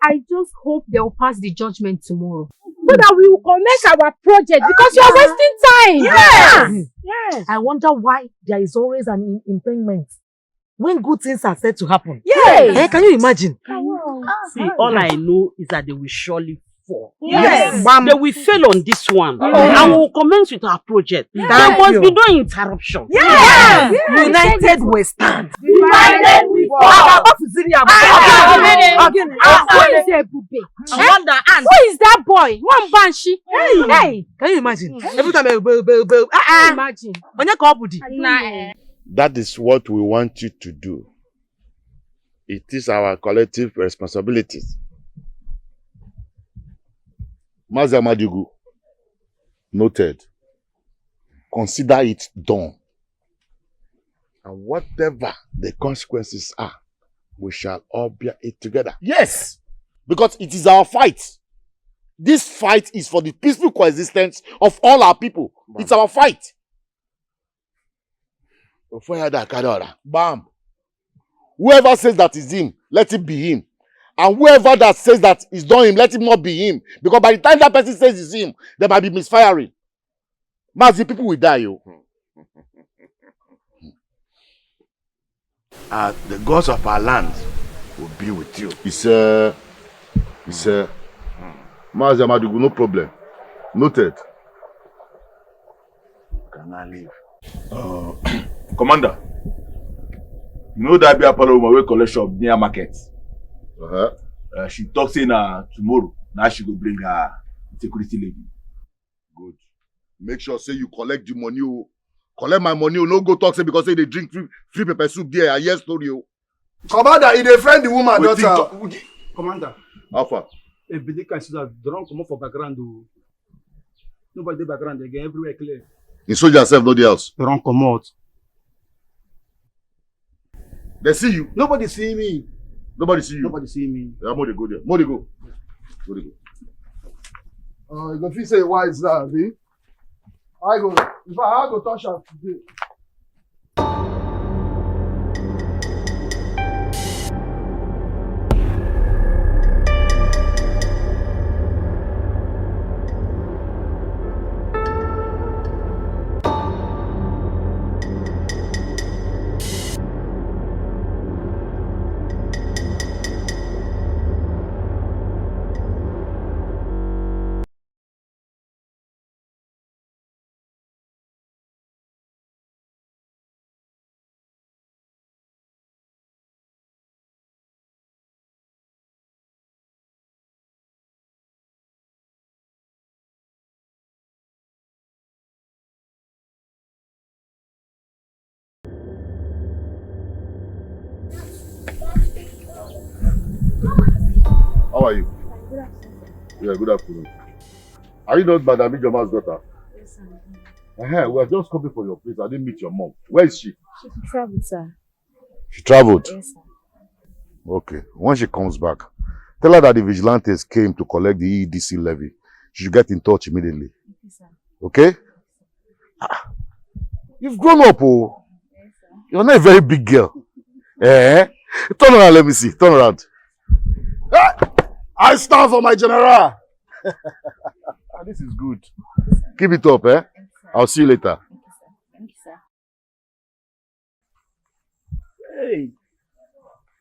I just hope they will pass the judgment tomorrow. So that we will commence our project because you are wasting time. Yes. Yes. I wonder why there is always an impediment when good things are said to happen. Yes. Can you imagine? See, all I know is that they will surely fall. Yes. They will fail on this one. And we'll commence with our project. There must be no interruption. Yes. United we stand. Divided we fall. Who is that boy? One banshee. Hey. Can you imagine? Every time imagine. That is what we want you to do. It is our collective responsibilities. Mazamadigu, noted. Consider it done. And whatever the consequences are, we shall all bear it together. Yes! Because it is our fight. This fight is for the peaceful coexistence of all our people. Bam. It's our fight. Bam. Whoever says that is him, let it be him. And whoever that says that is not him, let him not be him. Because by the time that person says it's him, there might be misfiring. Mazi, people will die, yo. The gods of our land will be with you. It's Mazi Amadigu, no problem. Noted. Can I leave? Commander, you know that be a Apollo woman wey collect shop near market. She talks in tomorrow. Now she go bring her security lady. Good. Make sure say you collect the money. Collect my money. No go talk say because say they drink free pepper soup there. I hear story. Commander, he dey friend the woman daughter. Commander. How far? If the can see that don't come up for background. Nobody dey background again. Everywhere clear. In soldier self, nobody else. They don't come out. They see you. Nobody see me. Nobody see you. Nobody see me. Yeah, more they go there. More they go. More they go. You go feel say why is that, eh? I go. If I go touch her today. How are you? Good afternoon. Yeah, good afternoon. Are you not Madam Ijoma's daughter? Yes, sir. We are just coming for your place. I didn't meet your mom. Where is she? She traveled, sir. She traveled? Yes, sir. Okay. When she comes back, tell her that the vigilantes came to collect the EDC levy. She should get in touch immediately. Okay, sir. Okay? You've grown up, oh. Yes, sir. You're not a very big girl. Turn around, let me see. Turn around. I stand for my general. This is good. Keep it up, eh? I'll see you later. Thank you, sir. Hey,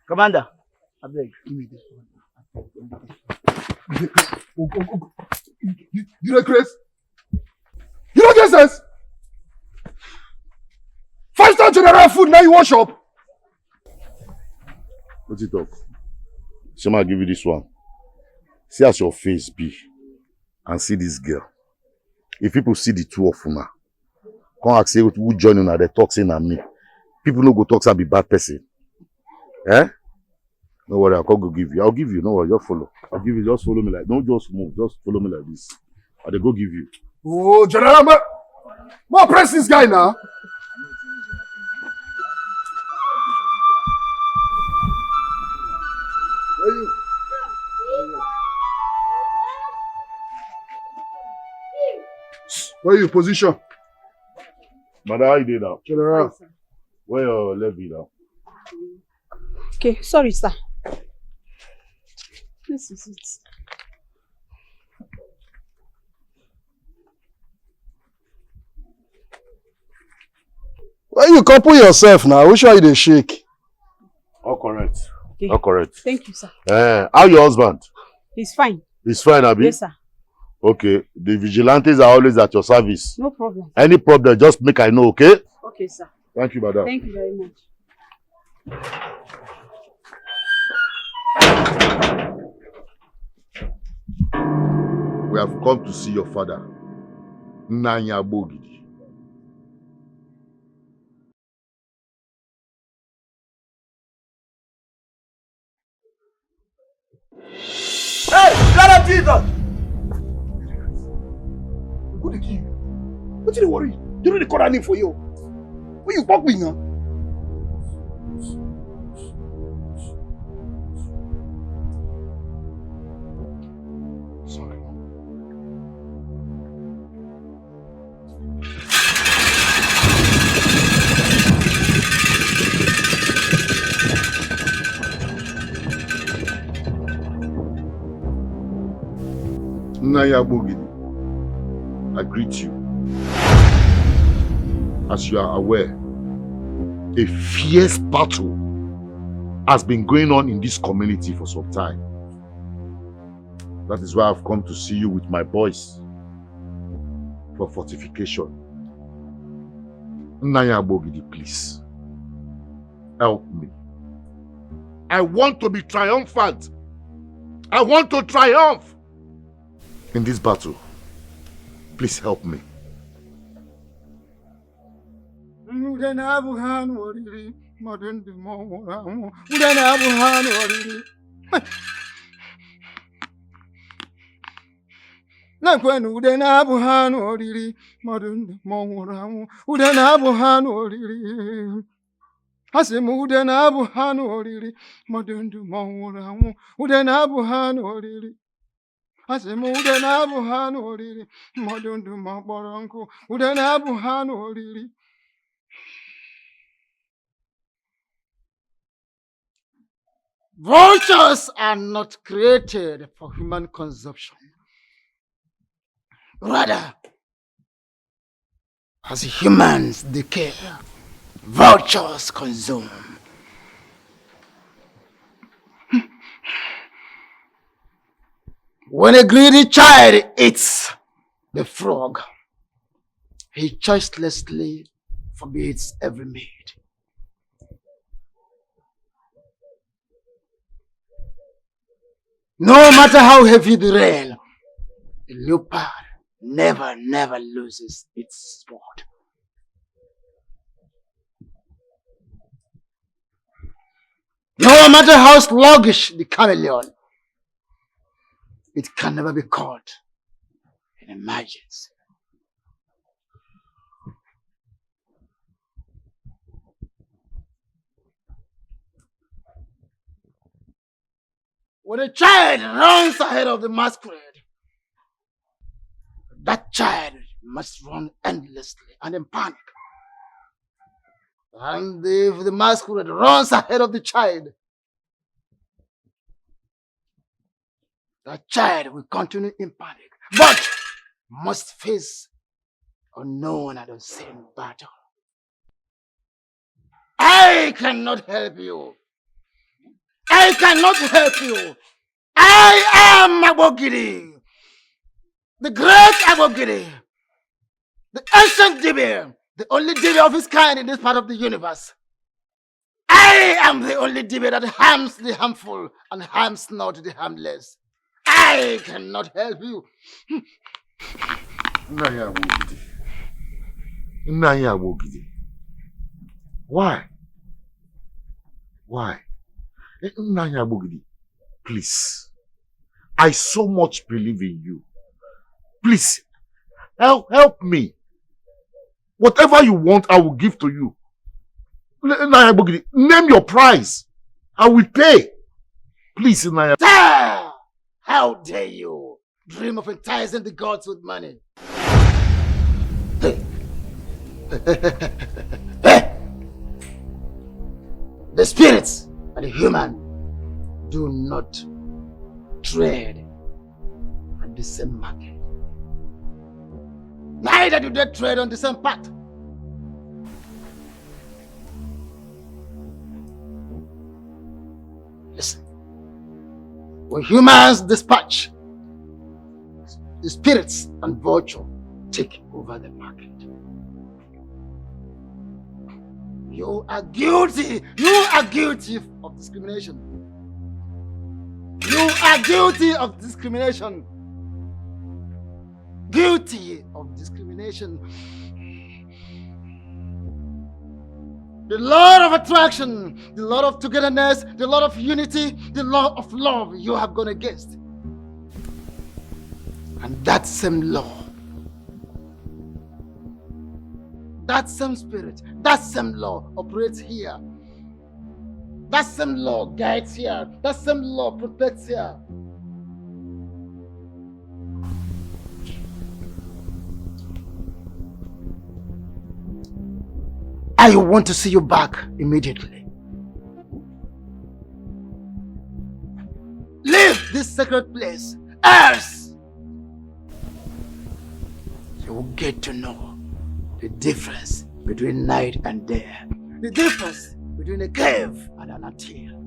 Commander, I beg, give me this one. You know, Chris? You know, get sense? 5-star general food, now you wash up. Put it up. Shema, I'll give you this one. See as your face be. And see this girl. If people see the two of una, come ask say who join una, they talk saying and me. People no go talk say I be bad person. Eh? No worry, I'll go give you. I'll give you. No worry, just follow. I'll give you. Just follow me like. Don't just move. Just follow me like this. I'll go give you. Oh, general, more press this guy now. Where you position? Madam, how you doing now? General. Where your levy now? Okay, sorry, sir. This is it. Well, you couple yourself now. Which one you dey shake? All correct. Okay. All correct. Thank you, sir. How your husband? He's fine. He's fine, Abi? Yes, sir. Okay. The vigilantes are always at your service. No problem. Any problem, just make I know, okay? Okay, sir. Thank you, madam. Thank you very much. We have come to see your father, Nanya Bogidi. Hey, blood of Jesus! Who the kill? What you dey worry? You know the call name for you. Who you fuck with now? Sorry. Nanya Bogidi, I greet you. As you are aware, a fierce battle has been going on in this community for some time. That is why I've come to see you with my boys for fortification. Nanya Bogidi, please, help me. I want to be triumphant. I want to triumph in this battle. Please help me. Vultures are not created for human consumption. Rather, as humans decay, vultures consume. When a greedy child eats the frog, he choicelessly forbids every meat. No matter how heavy the rain, the leopard never loses its sword. No matter how sluggish the chameleon, it can never be caught in emergency. When a child runs ahead of the masquerade, that child must run endlessly and in panic. And if the masquerade runs ahead of the child, that child will continue in panic, but must face unknown and unseen battle. I cannot help you. I cannot help you. I am Abogidi, the great Abogidi, the ancient Dibi, the only Dibi of his kind in this part of the universe. I am the only Dibi that harms the harmful and harms not the harmless. I cannot help you. Nanya Bogidi. Nanya Bogidi. Why? Why? Nanya Bogidi, please. I so much believe in you. Please, help me. Whatever you want, I will give to you. Nanya Bogidi, name your price. I will pay. Please, Nanya. Ah, how dare you dream of enticing the gods with money? The spirits and the human do not trade on the same market. Neither do they trade on the same path. Listen, when humans dispatch, the spirits and vulture take over the market. You are guilty. You are guilty of discrimination. You are guilty of discrimination. Guilty of discrimination. The law of attraction, the law of togetherness, the law of unity, the law of love you have gone against. And that same law, that same spirit, that same law operates here. That same law guides here. That same law protects here. I want to see you back immediately. Leave this sacred place, else you will get to know the difference between night and day, the difference between a cave and an ant-hill.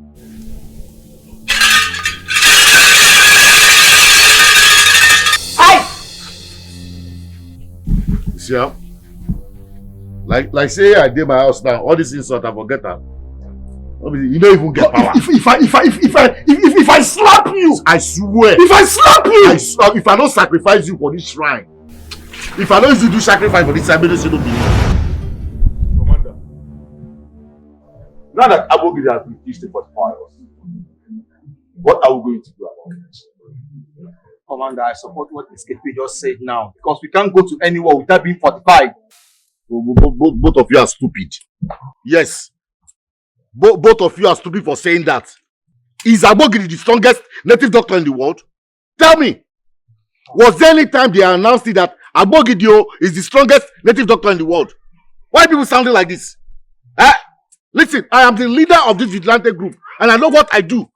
See how? Like say I did my house now, all this insult I forget her. You don't even get power. If I slap you, I swear. If I slap you, if I don't sacrifice you for this shrine, if I don't use you to do sacrifice for this shrine, you don't believe. Commander, now that Abogidi has refused to fortify us, what are we going to do about it? Commander, I support what SKP just said now, because we can't go to anywhere without being fortified. Both of you are stupid. Yes. Both of you are stupid for saying that. Is Abogidi the strongest native doctor in the world? Tell me. Was there any time they announced it that Abogidi is the strongest native doctor in the world? Why are people sounding like this? Listen, I am the leader of this Vigilante group and I know what I do.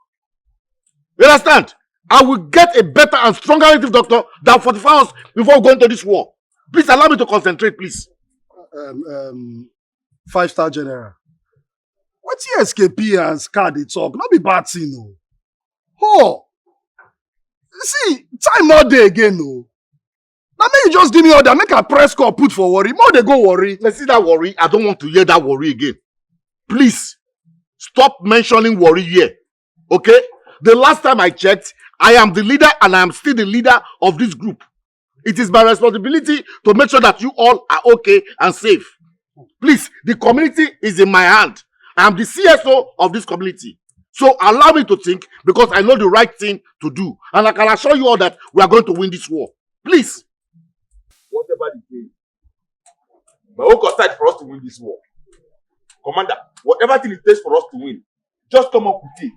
You understand? I will get a better and stronger native doctor than 45 us before we go into this war. Please allow me to concentrate, please. 5-star general. What's your SKP and SCAR they talk? Not be bad thing, no. Oh, see, time not there again, no. Now make you just give me order, make a press call put for worry. More they go worry. Let's see that worry. I don't want to hear that worry again. Please stop mentioning worry here. Okay? The last time I checked, I am the leader and I am still the leader of this group. It is my responsibility to make sure that you all are okay and safe. Please, the community is in my hand. I am the CSO of this community. So allow me to think because I know the right thing to do. And I can assure you all that we are going to win this war. Please. Whatever the case, my own concern for us to win this war. Commander, whatever thing it takes for us to win, just come up with it.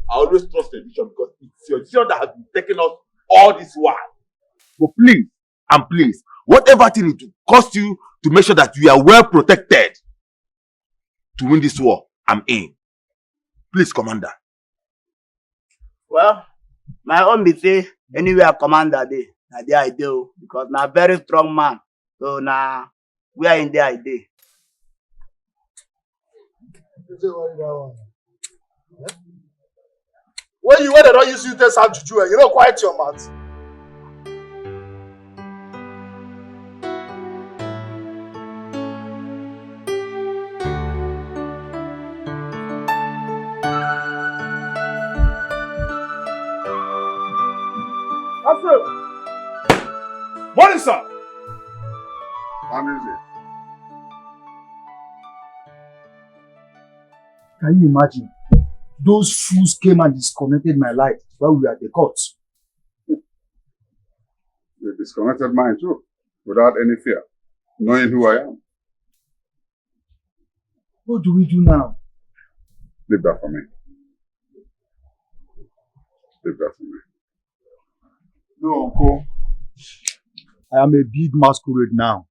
I always trust the decision because it's your decision that has been taking us all this while. But please, and please, whatever thing it will cost you to make sure that we are well protected to win this war, I'm in. Please, Commander. Well, my own be say anywhere Commander dey, na there I dey because na very strong man. So na we are in there I dey. When they don't use you to sound juju, you don't quiet your mouth. Morning, sir. Can you imagine? Those fools came and disconnected my light while we were at the court. They disconnected mine too, without any fear, knowing who I am. What do we do now? Leave that for me. Leave that for me. No, Uncle. I am a big masquerade now.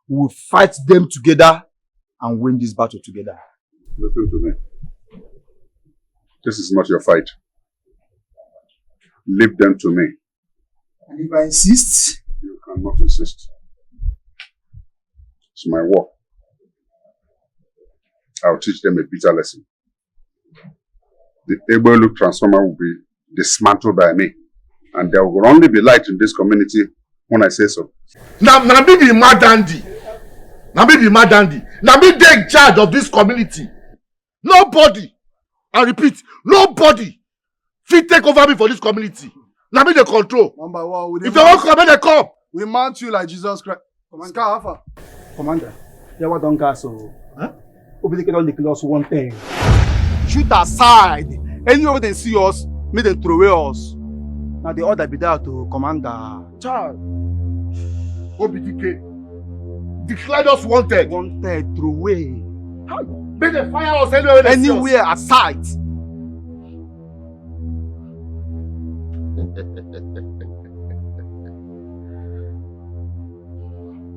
We will fight them together and win this battle together. Listen to me. This is not your fight. Leave them to me. And if I insist? You cannot insist. It's my work. I'll teach them a bitter lesson. The diabolic transformer will be dismantled by me. And there will only be light in this community when I say so. Now me be mad dandy. Now me be mad dandy. Now me take charge of this community. Nobody, I repeat, nobody fit take over me for this community. Now me the control. Number one, if they won't come, they come. We mount you like Jesus Christ. Commander, Alpha. Commander, you what don't castle? Huh? Obedient on the class 110. Shoot aside. Anywhere they see us, make them throw away us. Now the order be there to Commander. Child. OBDK. Declare us wanted. Wanted, throw away. How? Make them fire us anywhere they see us. Anywhere aside.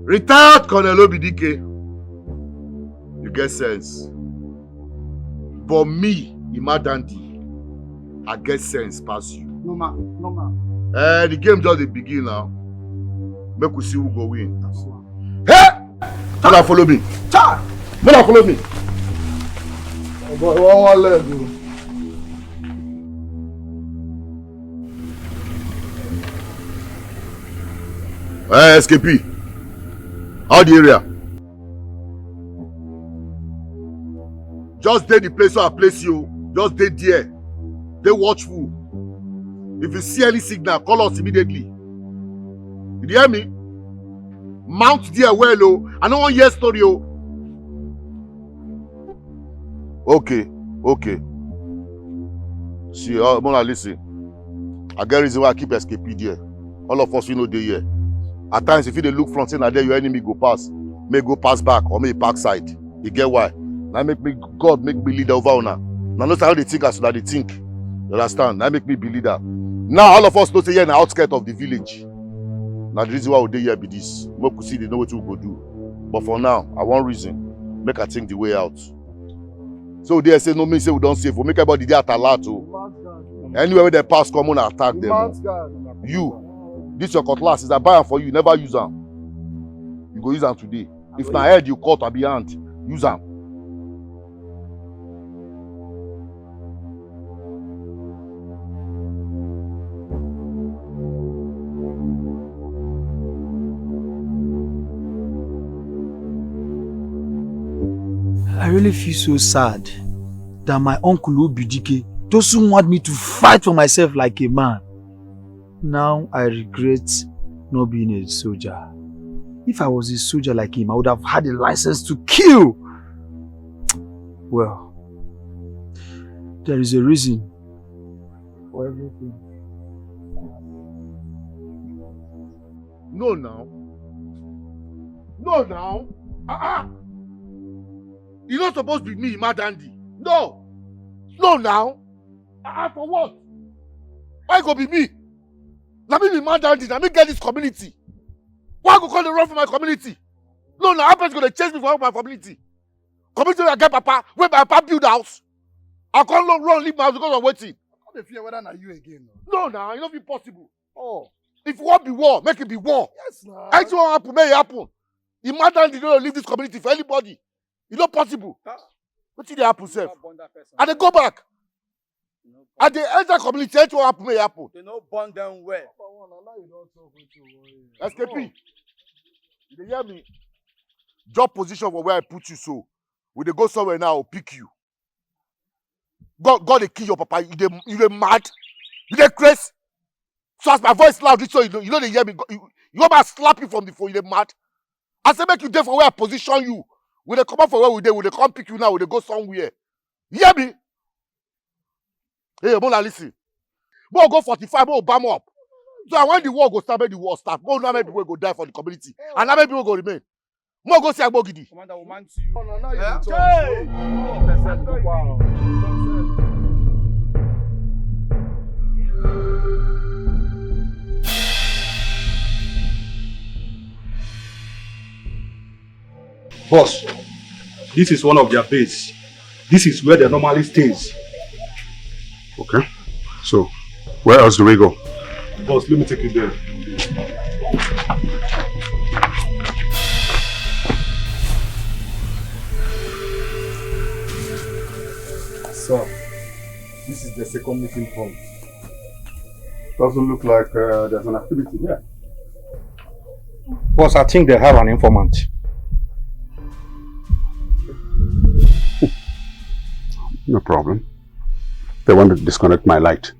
Retired Colonel OBDK. You get sense. But me, Imadandi, I get sense past you. No man. The game just dey begin now. Make we see who go win. Hey! Mona follow me. Mona follow me. One leg. SKP. How the area? Just dey the place where I place you. Just dey there. Dey watchful. If you see any signal, call us immediately. You hear me? Mount there well, oh. I don't want to hear story, oh. Okay. See, Mona, listen. I get reason why I keep SKP there. All of us, we know they here. At times, if you dey look front, say na there your enemy go pass, may go pass back or may back side. You get why? Now God make me leader over una. Now notice how they think as that they think. You understand? Now make me be leader. Now all of us know say here in the outskirts of the village. Now the reason why we dey here be this. Make we see they know what we go do. But for now, I want reason. Make I think the way out. So they say no mean say we don't save. We make everybody there at alert. Anywhere where they pass, come on and attack them. You. This your cutlass is a buy for you, never use them. You go use them today. If na head you cut or be hand, use them. I really feel so sad that my uncle Obidike doesn't want me to fight for myself like a man. Now I regret not being a soldier. If I was a soldier like him, I would have had a license to kill. Well, there is a reason for everything. No now. You're not supposed to be me, Madandi. No now. For what? Why go be me? Let me be Madandi. Let me get this community. Why go call the run for my community? No, now I'm going to chase me for my community. Community where I get papa, where my papa build house. I can't run, leave my house because I'm waiting. I don't fear whether you again. No, now it's not be possible. Oh, if war be war, make it be war. Yes, now. Anything will happen, may it happen. Imagine they don't leave this community for anybody. It's not possible. What did they happen, sir? And they go back. And they enter community, anything will happen, may it happen. They don't burn them well. SKP, you hear me? Job position for where I put you, so when they go somewhere now, I'll pick you. God, they kill your papa. You mad? You dey crazy? So as my voice loud, so you know they hear me. You want me to slap you from the phone? You dey mad? I say make you there for where I position you. When they come out for where we dey, when they come pick you now, when they go somewhere. You hear me? Hey, Mona, listen. Mo go 45, mo bam up. So when the war go start, make the war start. Mo know how many people go die for the community, and how many people go remain. Mo go see Agbogidi. Commander, we man to you. Boss, this is one of their base. This is where they normally stays. Okay. So, Where else do we go? Boss, let me take you there. Sir, this is the second meeting point. Doesn't look like there's an activity here. Boss, I think they have an informant. No problem. They want to disconnect my light.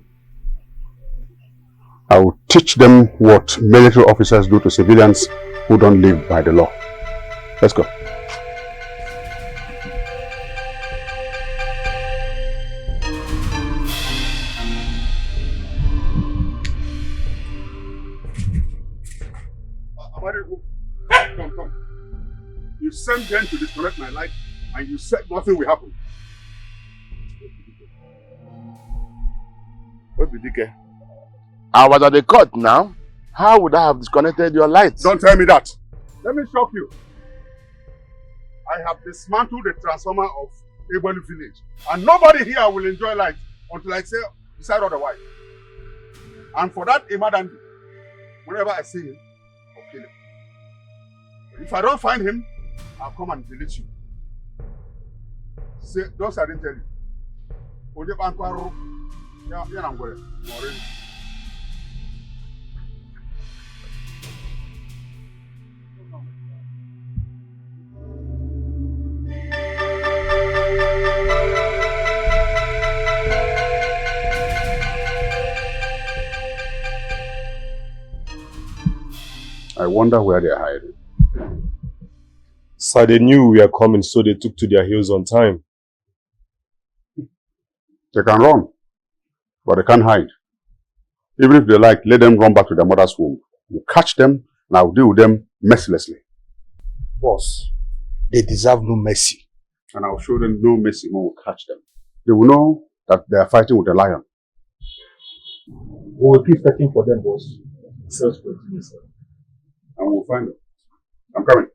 I will teach them what military officers do to civilians who don't live by the law. Let's go. Come. You sent them to disconnect my light and you said nothing will happen. What did you get? I was at the court now. How would I have disconnected your lights? Don't tell me that. Let me shock you. I have dismantled the transformer of Ebolu village. And nobody here will enjoy light until I decide otherwise. And for that, Imadandi, whenever I see him, I'll kill him. But if I don't find him, I'll come and delete you. Say, those I didn't tell you. I wonder where they are hiding. Sir, they knew we were coming, so they took to their heels on time. They can run, but they can't hide. Even if they like, let them run back to their mother's womb. We'll catch them, and I'll deal with them mercilessly. Boss, they deserve no mercy. And I'll show them no mercy when we catch them. They will know that they are fighting with a lion. We'll keep searching for them, boss. Search continue, sir. And we'll find them. I'm coming.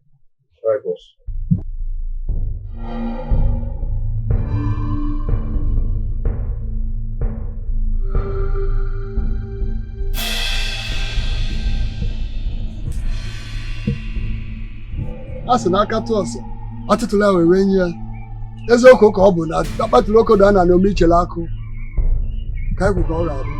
All right, boss. Asị na aka tụọ ọsọ atụtụla were enyi ya eziokwu ka ọ bụ na akpatụrụ okodo a na n'ome ichele akụ ka egwu ka ọ ga-abụ.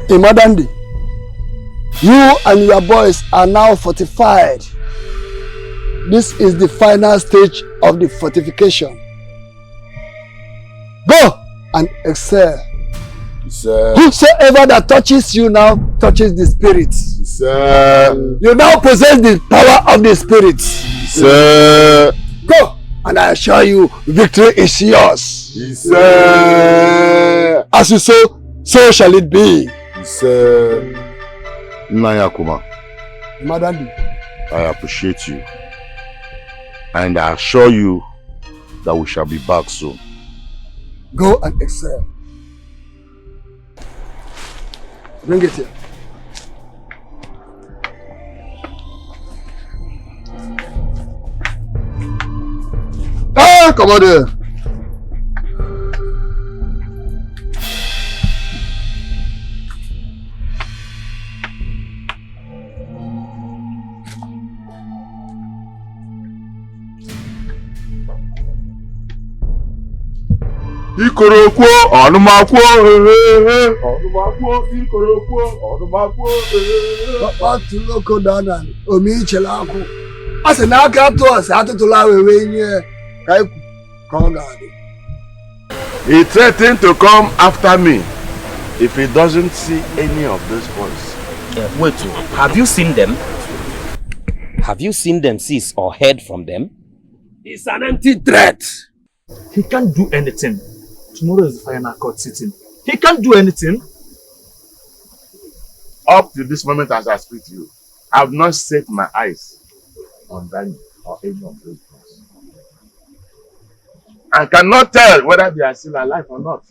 Imadandi, you and your boys are now fortified. This is the final stage of the fortification. Go and excel. Sir. Whosoever that touches you now touches the spirits. Sir. You now possess the power of the spirits. Sir. Go, and I assure you, victory is yours. Sir. As you sow, so shall it be. Sir. Nayakuma. Madam, I appreciate you. And I assure you that we shall be back soon. Go and excel. Bring it here. Ah, come on there. Ikorokwo, Onumakwo, Onumakwo, Ikorokwo, Onumakwo. Papa Tuloko Dana, Omi Chelako. As an Akatos, Atula, He threatened to come after me if he doesn't see any of those boys. Wait, have you seen them? Have you seen them, sis, or heard from them? It's an empty threat. He can't do anything. Tomorrow is the final court sitting. He can't do anything. Up to this moment as I speak to you, I have not set my eyes on Danny or any of those boys. I cannot tell whether they are still alive or not.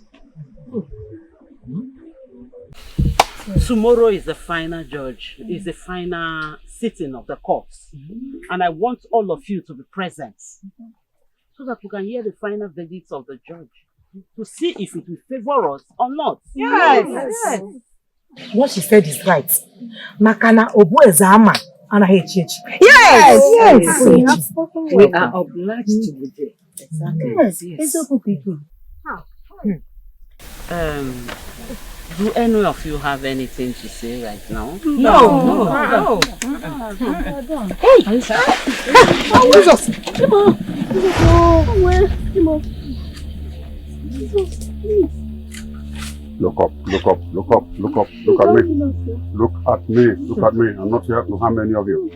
Tomorrow is the final judge, is the final sitting of the courts. And I want all of you to be present so that we can hear the final verdicts of the judge to see if it will favor us or not. Yes. What she said is right. Makana Obu Ezama and HH. Yes. We are obliged to be there. Exactly. Yes. People. Do any of you have anything to say right now? No. Hey! Jesus! Look up, look up, look up, look up, look at me. Look at me, look at me. I'm not here to harm any of you.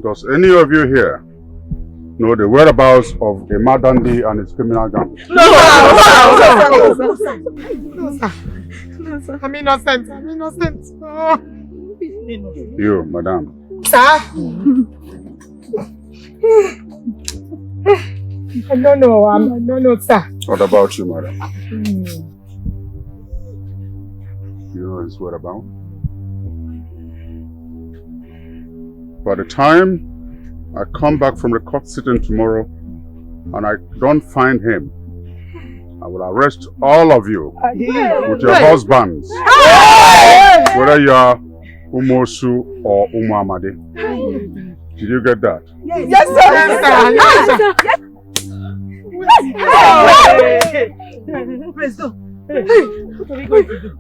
Does any of you here know the whereabouts of a Madandi and his criminal gang? No, sir. I'm innocent. Oh. You, madam. Sir? I don't know, sir. What about you, madam? You know his whereabouts? By the time I come back from the court sitting tomorrow and I don't find him, I will arrest all of you with your husbands, whether you are Umosu or Umuamade. Did you get that? Yes, sir. Presto.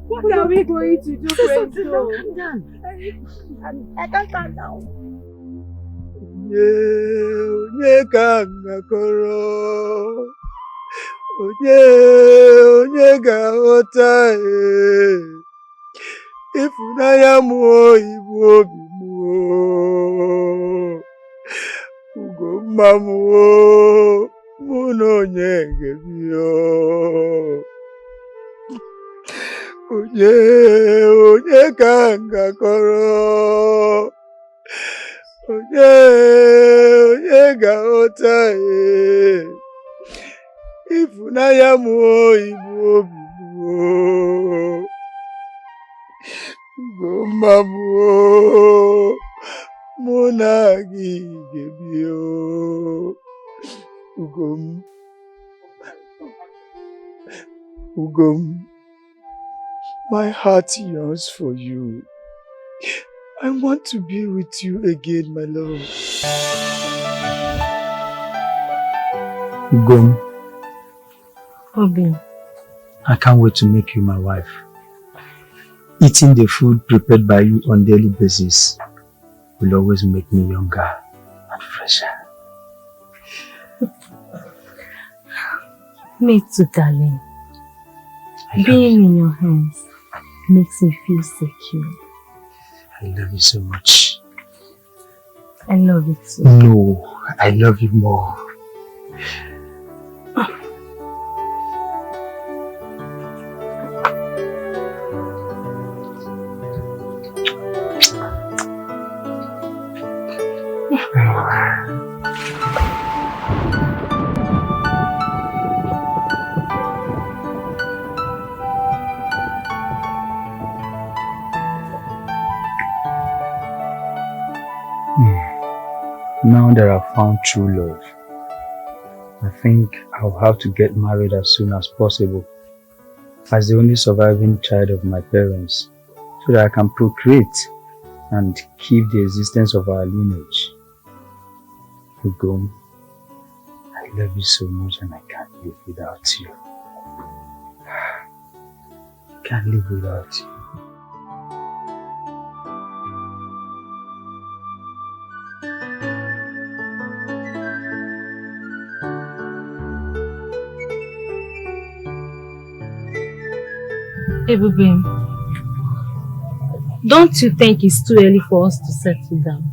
What are we going to do? Presto? I can't calm down. Onye ka ngakọrọ, onye ga-aghọta ịfụnanya m ibu obi m Ugomma m mụ na onye ga-ebi onye ka ngakọrọ onye ga-aghọta ịfụnanya m ibu obi m Ugomma m mụ na gị ga-ebi Ugom, my heart yearns for you. I want to be with you again, my love. Ugom, Obi, I can't wait to make you my wife. Eating the food prepared by you on a daily basis will always make me younger and fresher. me too, darling. Being in your hands makes me feel secure. I love you so much. I love you too. No, I love you more. Now that I've found true love, I think I'll have to get married as soon as possible as the only surviving child of my parents, so that I can procreate and keep the existence of our lineage. Ugom, I love you so much and I can't live without you. I can't live without you. Ebube, don't you think it's too early for us to settle down?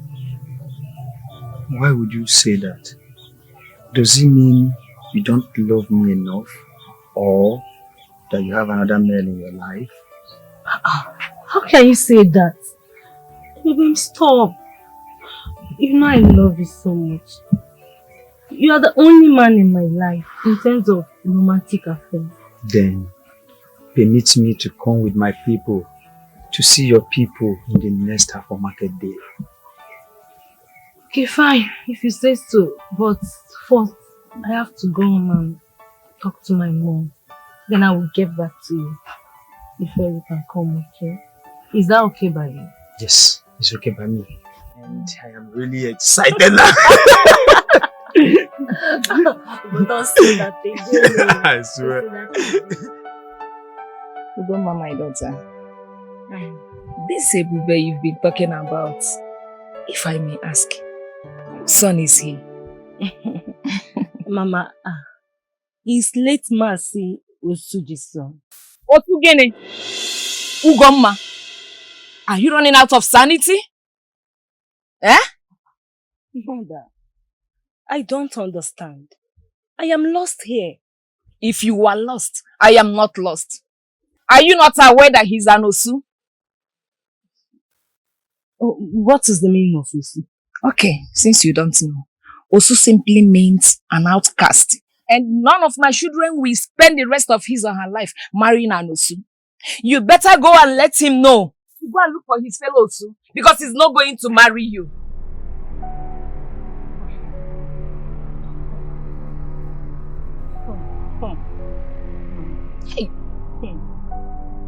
Why would you say that? Does it mean you don't love me enough? Or that you have another man in your life? How can you say that? Ebube, stop. You know I love you so much. You are the only man in my life in terms of romantic affairs. Then permit me to come with my people to see your people in the next half of market day. Okay, fine, if you say so. But first, I have to go home and talk to my mom. Then I will get back to you before you can come, okay? Is that okay by you? Yes, it's okay by me. And I am really excited now. But don't say that again. I swear. Ugoma, my daughter. This Ebube you've been talking about, if I may ask, son is he? Mama, his late Mercy Osuji's son. Otugene, Ugoma, are you running out of sanity? Eh? Mother, I don't understand. I am lost here. If you are lost, I am not lost. Are you not aware that he's an Osu? Oh, what is the meaning of Osu? Okay, since you don't know, Osu simply means an outcast. And none of my children will spend the rest of his or her life marrying an Osu. You better go and let him know. Go and look for his fellow Osu, because he's not going to marry you. Hey.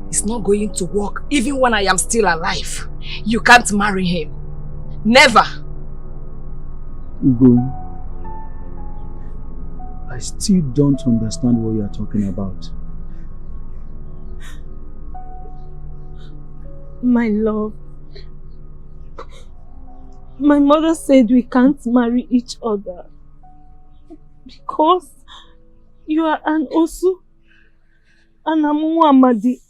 It's not going to work even when I am still alive. You can't marry him. Never. Ugo, I still don't understand what you are talking about. My love, my mother said we can't marry each other because you are an Osu and I'm Muhammadi.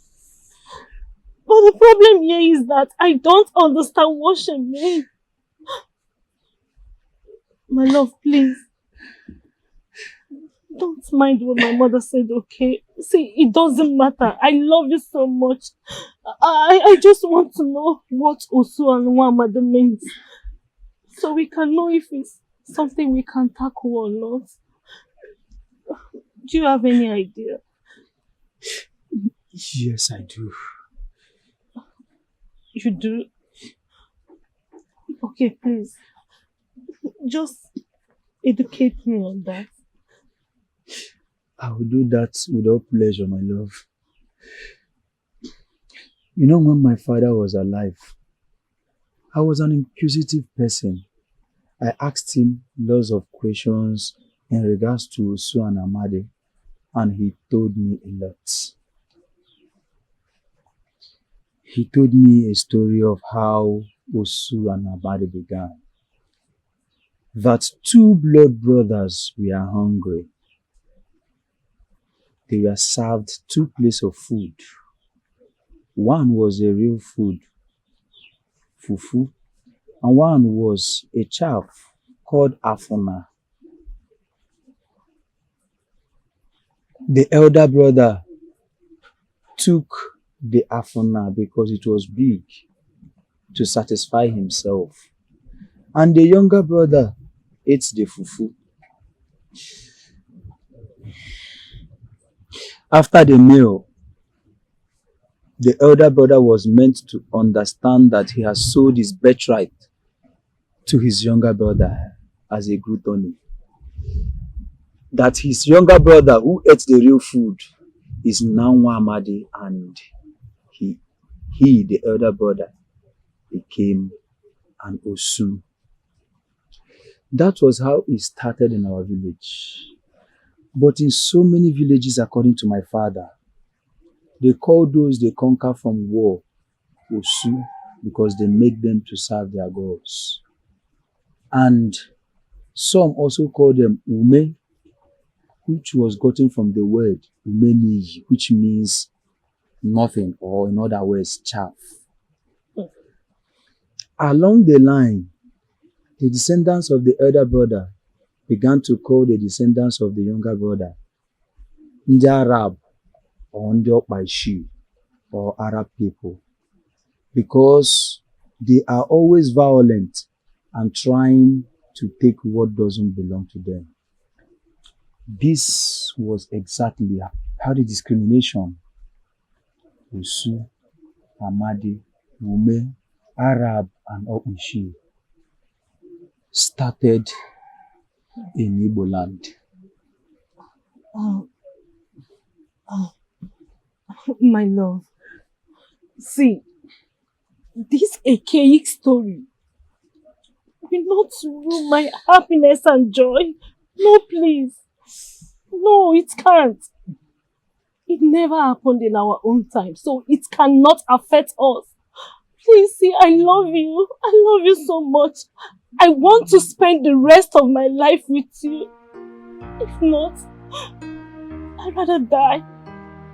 But the problem here is that I don't understand what she means. My love, please. Don't mind what my mother said, okay? See, it doesn't matter. I love you so much. I just want to know what Osu and Muhammadi means. So we can know if it's something we can tackle or not. Do you have any idea? Yes, I do. You do? Okay, please. Just educate me on that. I will do that with all pleasure, my love. You know, when my father was alive, I was an inquisitive person. I asked him lots of questions in regards to Osu and Amade, and he told me a lot. He told me a story of how Osu and Amade began. That two blood brothers were hungry. They were served two plates of food. One was a real food, fufu, and one was a chaff called afuna. The elder brother took the afuna because it was big to satisfy himself, and the younger brother ate the fufu. After the meal, the elder brother was meant to understand that he has sold his birthright to his younger brother as a gluttony. That his younger brother, who ate the real food, is now Muhammadi, and he, the elder brother, became an Osu. That was how it started in our village. But in so many villages, according to my father, they call those they conquer from war Osu because they make them to serve their gods. And some also call them Ume, which was gotten from the word Umeni, which means nothing, or in other words, chaff. Along the line, the descendants of the elder brother began to call the descendants of the younger brother Ndi Arab or Ndi Okpaishi or Arab people, because they are always violent and trying to take what doesn't belong to them. This was exactly how the discrimination Osu, Amadi, Ume, Arab and Okpaishi started in Igbo land. My love, see, this archaic story will not ruin my happiness and joy. No, please. No, it can't. It never happened in our own time, so it cannot affect us. Please, see, I love you. I love you so much. I want to spend the rest of my life with you. If not, I'd rather die.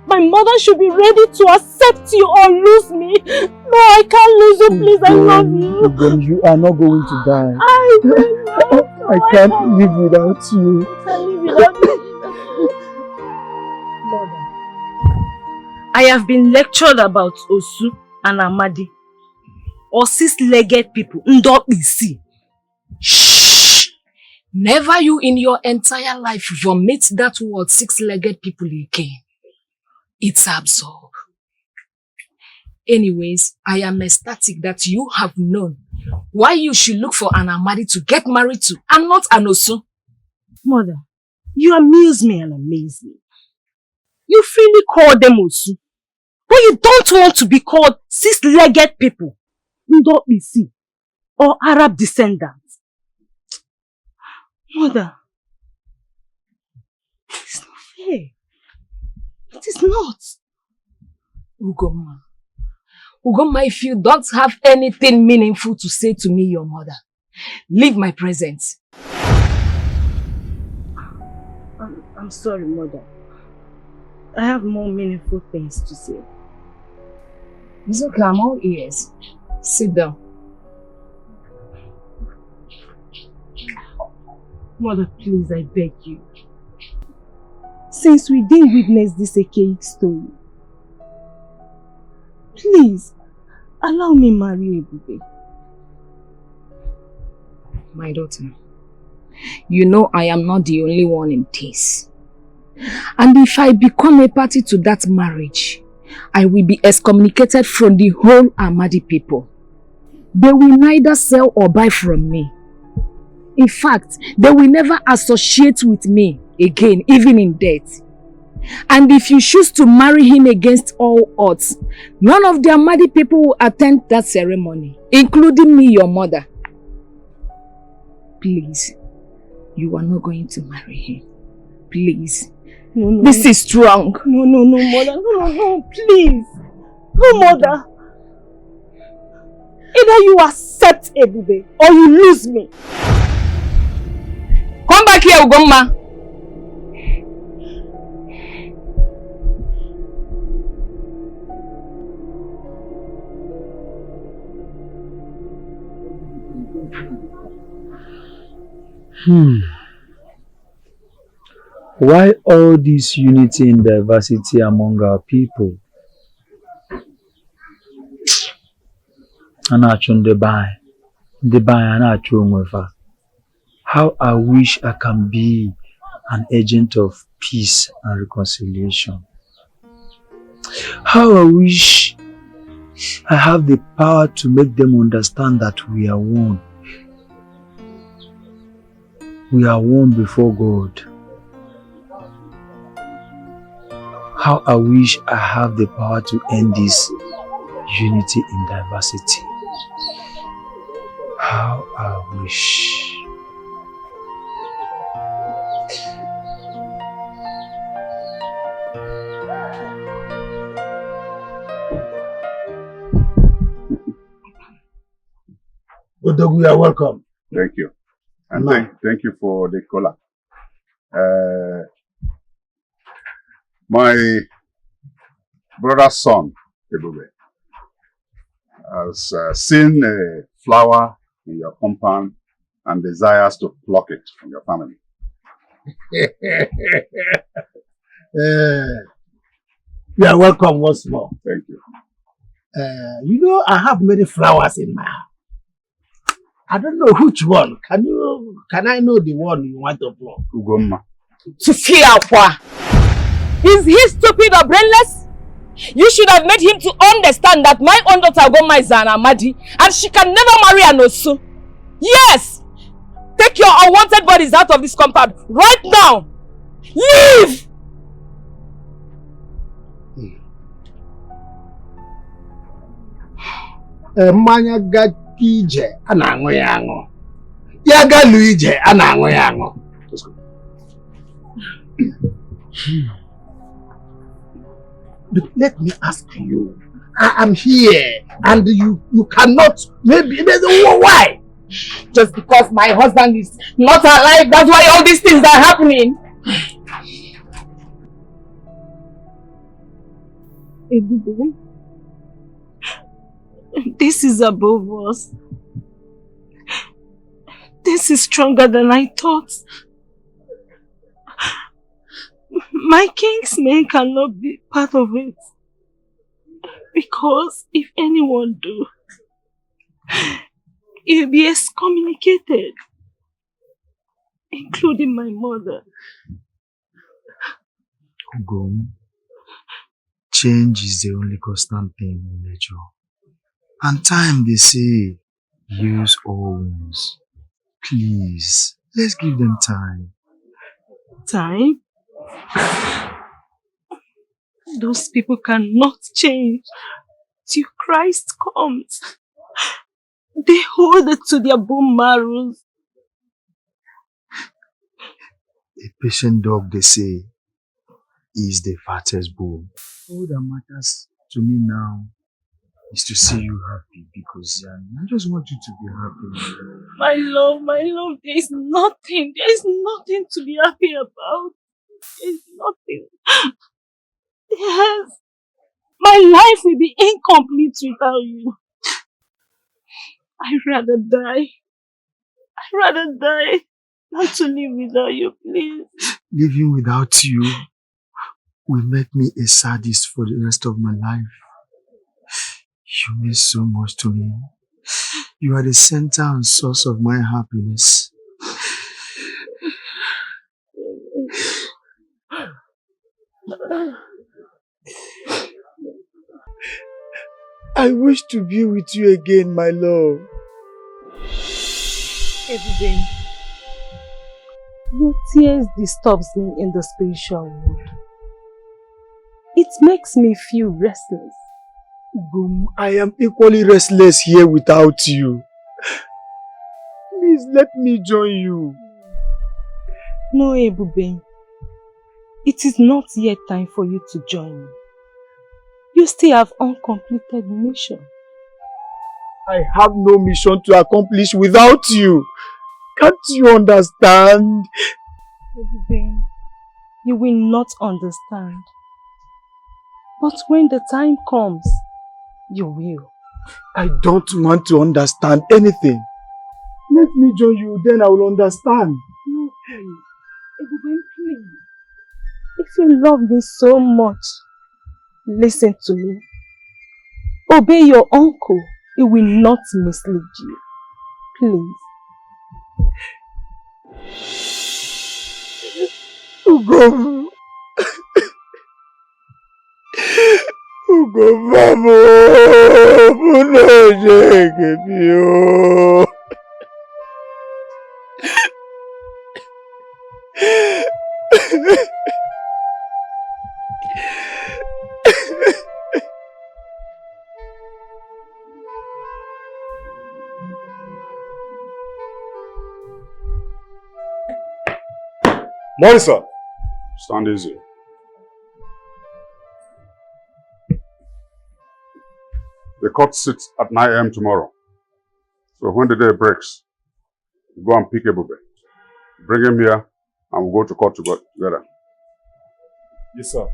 My mother should be ready to accept you or lose me. No, I can't lose you, please. I love you. Then you are not going to die. I will. I can't live without you. I can't live without you. Mother, I have been lectured about Osu and Amadi, or six-legged people. Ndopisi. Shh! Never you in your entire life vomit that word six-legged people again. It's absurd. Anyways, I am ecstatic that you have known why you should look for an Amadi to get married to and not an Osu. Mother, you amuse me and amaze me. You freely call them Osu, but you don't want to be called six-legged people, Ndopisi, or Arab descendants. Mother, it's not fair. It is not. Ugoma, if you don't have anything meaningful to say to me, your mother, leave my presence. I'm sorry, Mother. I have more meaningful things to say. It's okay, I'm all ears. Sit down. Mother, please, I beg you. Since we didn't witness this archaic story, please, allow me marry Ebube. My daughter, you know I am not the only one in this. And if I become a party to that marriage, I will be excommunicated from the whole Amadi people. They will neither sell or buy from me. In fact, they will never associate with me again, even in death. And if you choose to marry him against all odds, none of the Amadi people will attend that ceremony, including me, your mother. Please, you are not going to marry him. Please. No. This is strong. No, Mother. No, please. No, Mother. Either you accept Ebube or you lose me. Come back here, Ugoma. Why all this unity and diversity among our people? How I wish I can be an agent of peace and reconciliation. How I wish I have the power to make them understand that we are one. We are one before God. How I wish I have the power to end this unity in diversity. How I wish. Odogu, you are welcome. Thank you. And thank you for the cola. My brother's son, Ebube, has seen a flower in your compound and desires to pluck it from your family. You are welcome once more. Thank you. You know, I have many flowers in my house. I don't know which one. Can I know the one you want to pluck? Ugomma. Sufiakwa. Is he stupid or brainless? You should have made him to understand that my own daughter Ugomma is an Amadi and she can never marry an Osu. Yes! Take your unwanted bodies out of this compound right now! Leave! Manya gakije anango yango. Yaga luije anango yango. Let's go. But let me ask you. I am here and you cannot, maybe, why? Just because my husband is not alive, that's why all these things are happening. Ebube, this is above us. This is stronger than I thought. My king's men cannot be part of it. Because if anyone do, you'll be excommunicated. Including my mother. Ugom, change is the only constant thing in nature. And time, they say, use all wounds. Please, let's give them time. Time? Those people cannot change till Christ comes. They hold it to their bone marrows. A patient dog, they say, is the fattest bone. All that matters to me now is to see you happy because I just want you to be happy. My love, there is nothing to be happy about. There is nothing. Yes, my life will be incomplete without you. I'd rather die than to live without you, please. Living without you will make me a sadist for the rest of my life. You mean so much to me. You are the center and source of my happiness. I wish to be with you again, my love. Every day, your tears disturbs me in the spiritual world. It makes me feel restless. Gum, I am equally restless here without you. Please let me join you. No, Ebube. It is not yet time for you to join me. You still have uncompleted mission. I have no mission to accomplish without you. Can't you understand? Ebube, you will not understand. But when the time comes, you will. I don't want to understand anything. Let me join you, then I will understand. No, please. Ebube, please. If you love me so much, listen to me. Obey your uncle. He will not mislead you. Please. Ugo. Ugo, vamos. No llegue, Dios. Morisa, stand easy. The court sits at 9 a.m. tomorrow. So when the day breaks, go and pick Ebube. Bring him here and we'll go to court together. Yes, sir.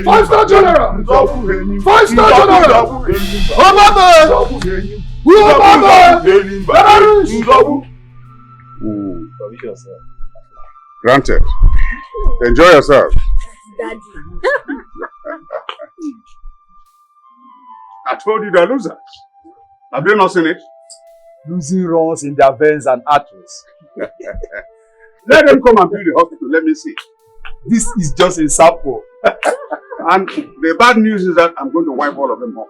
Five-star general! Five-star general! Granted. Enjoy yourself. Daddy. I told you they're losers. Have you not seen it? Losing runs in their veins and arteries. Let them come and build the hospital. Let me see. This is just a sample. And the bad news is that I'm going to wipe all of them off.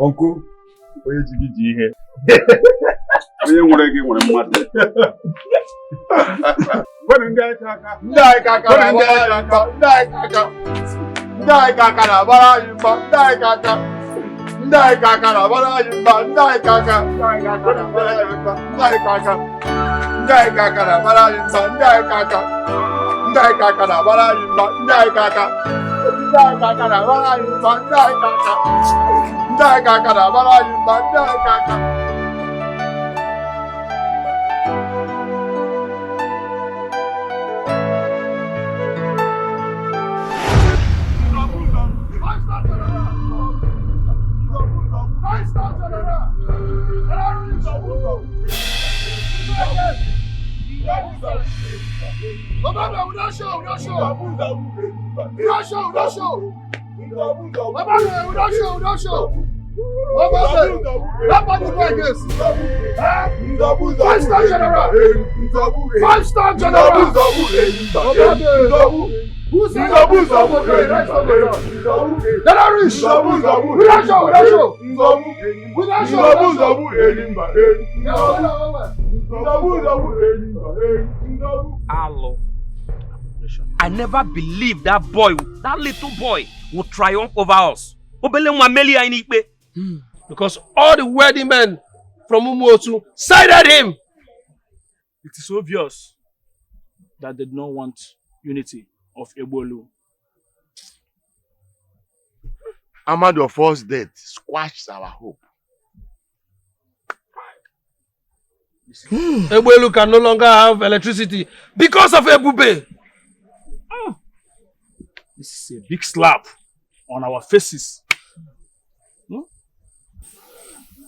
Uncle, where did you get here? Five-star general! Who's the I never believed that boy, that little boy, would triumph over us. Because all the wedding men from Umuotu sided him. It is obvious that they did not want unity of Ebolu. Amado Force death squashed our hope. Ebolu can no longer have electricity because of Ebube. This is a big slap on our faces.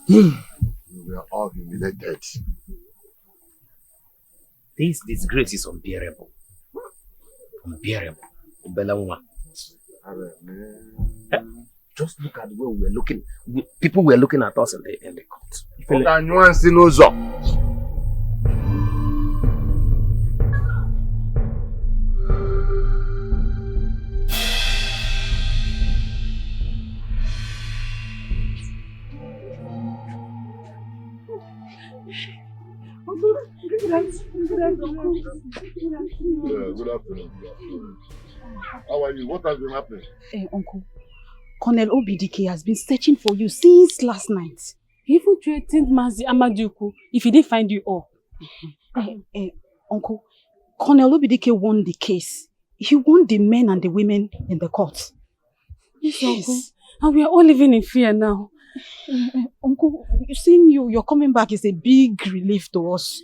We are all humiliated. This disgrace is unbearable. Unbearable. Just look at the way we were looking. People were looking at us in the court. Good afternoon. How are you? What has been happening? Uncle, Cornel O has been searching for you since last night. He even threatened Mazi Amaduku if he didn't find you all. Uncle, Colonel Obidike won the case. He won the men and the women in the court. Yes, Uncle. And we are all living in fear now. Uncle, seeing you're coming back is a big relief to us.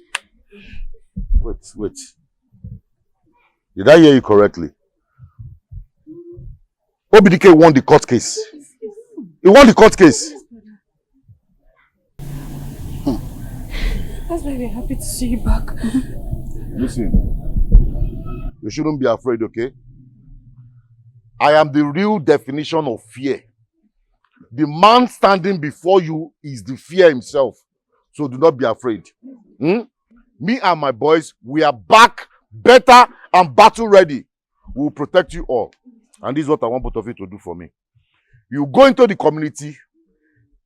Wait. Did I hear you correctly? Obidike won the court case. He won the court case. That's why we're happy to see you back. Listen, you shouldn't be afraid, okay? I am the real definition of fear. The man standing before you is the fear himself. So do not be afraid. Me and my boys, we are back, better and battle ready. We will protect you all. And this is what I want both of you to do for me. You go into the community,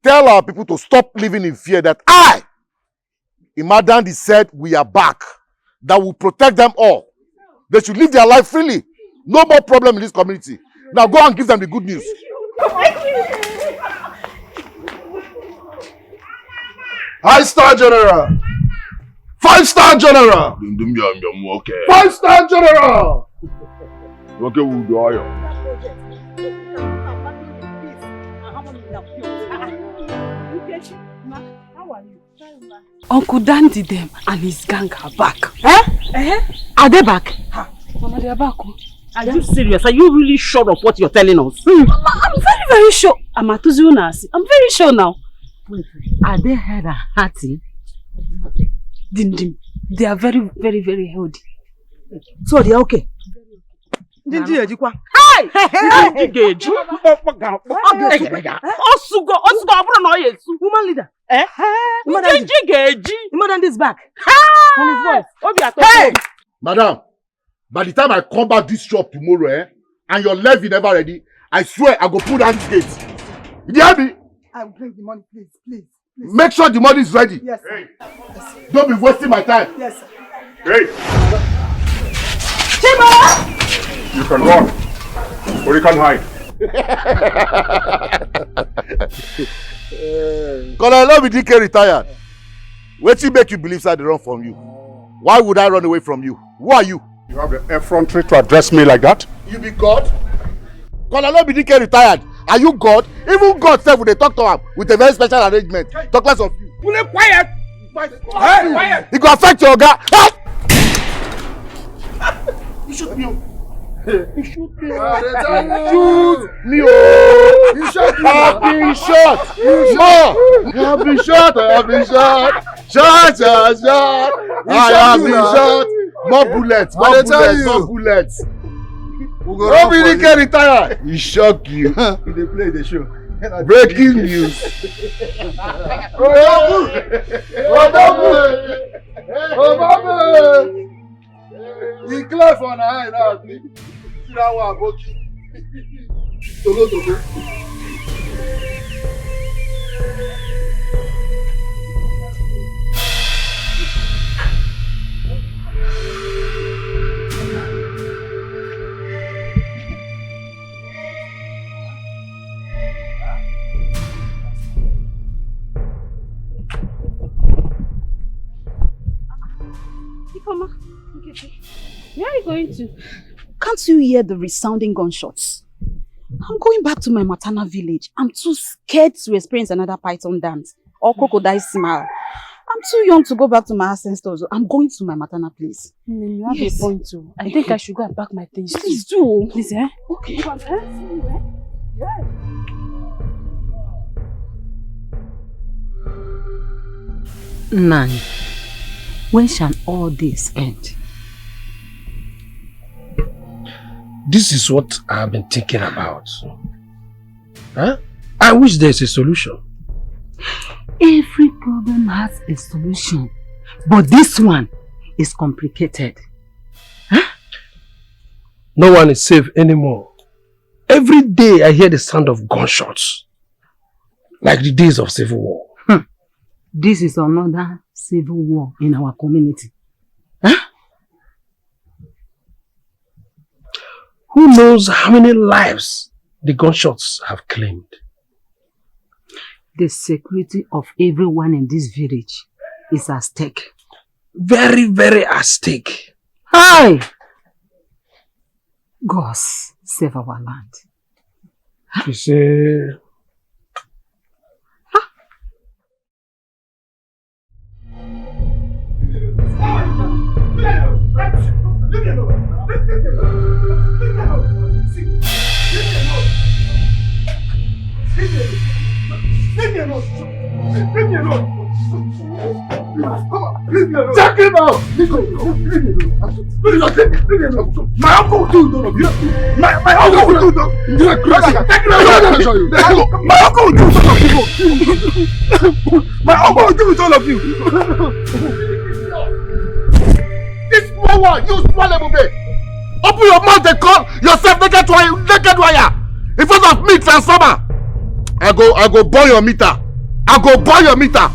tell our people to stop living in fear that Imadandi said we are back. That will protect them all. They should live their life freely. No more problem in this community. Now go and give them the good news. High-star general! 5-star general! 5-star general! Okay, we'll do all. Uncle Dandy them and his gang are back. Are they back? Mama, they are back. Are you serious? Are you really sure of what you're telling us? Mama, I'm very, very sure. I'm very sure now. Wait, are they head and hearty? Dim. They are very, very, very healthy. So they are okay. Hey! Osugo, woman leader. Imadandi is back. And his voice. Hey! Madam, by the time I come back this shop tomorrow, and your levy never ready, I swear I go pull down this gate. You hear me? I will bring the money, please. Make sure the money is ready. Yes, sir. Hey. Don't be wasting my time. Yes, sir. Hey! Chima! You can run, or you can hide. Colonel Obidike retired. Wetin make you believe I dey run from you? Why would I run away from you? Who are you? You have the effrontery to address me like that? You be God? Colonel Obidike retired. Are you God? Even God said when they talk to him with a very special arrangement. Talk less of you. Will you quiet? Quiet! It go affect your oga. You shoot me. You shoot me. Shoot me. You shot me. I've been shot. I've been shot. I've been shot. Shot. I have been shot. More bullets. More bullets. Obidike retired. He shock you. They play the show. Breaking news. He clear for an eye now. See that one, Boki. Togo. Mama, where are you going to? Can't you hear the resounding gunshots? I'm going back to my maternal village. I'm too scared to experience another python dance or crocodile smile. I'm too young to go back to my ancestors. I'm going to my maternal place. You have a point too. I think I should go and pack my things. Please do. Please, Okay. Yeah. Nani, when shall all this end? This is what I've been thinking about. Huh? I wish there's a solution. Every problem has a solution, but this one is complicated. Huh? No one is safe anymore. Every day I hear the sound of gunshots, like the days of civil war. This is another civil war in our community. Huh? Who knows how many lives the gunshots have claimed? The security of everyone in this village is at stake. Very, very at stake. Hi! God save our land. You say... Check him out! My uncle will do none of you. My uncle will do none of you. My uncle will do none of you. My uncle will do it all of you. This small one, you small level bit. Open your mouth and call yourself naked wire. In front of me, transformer. I go burn your meter. I go burn your meter.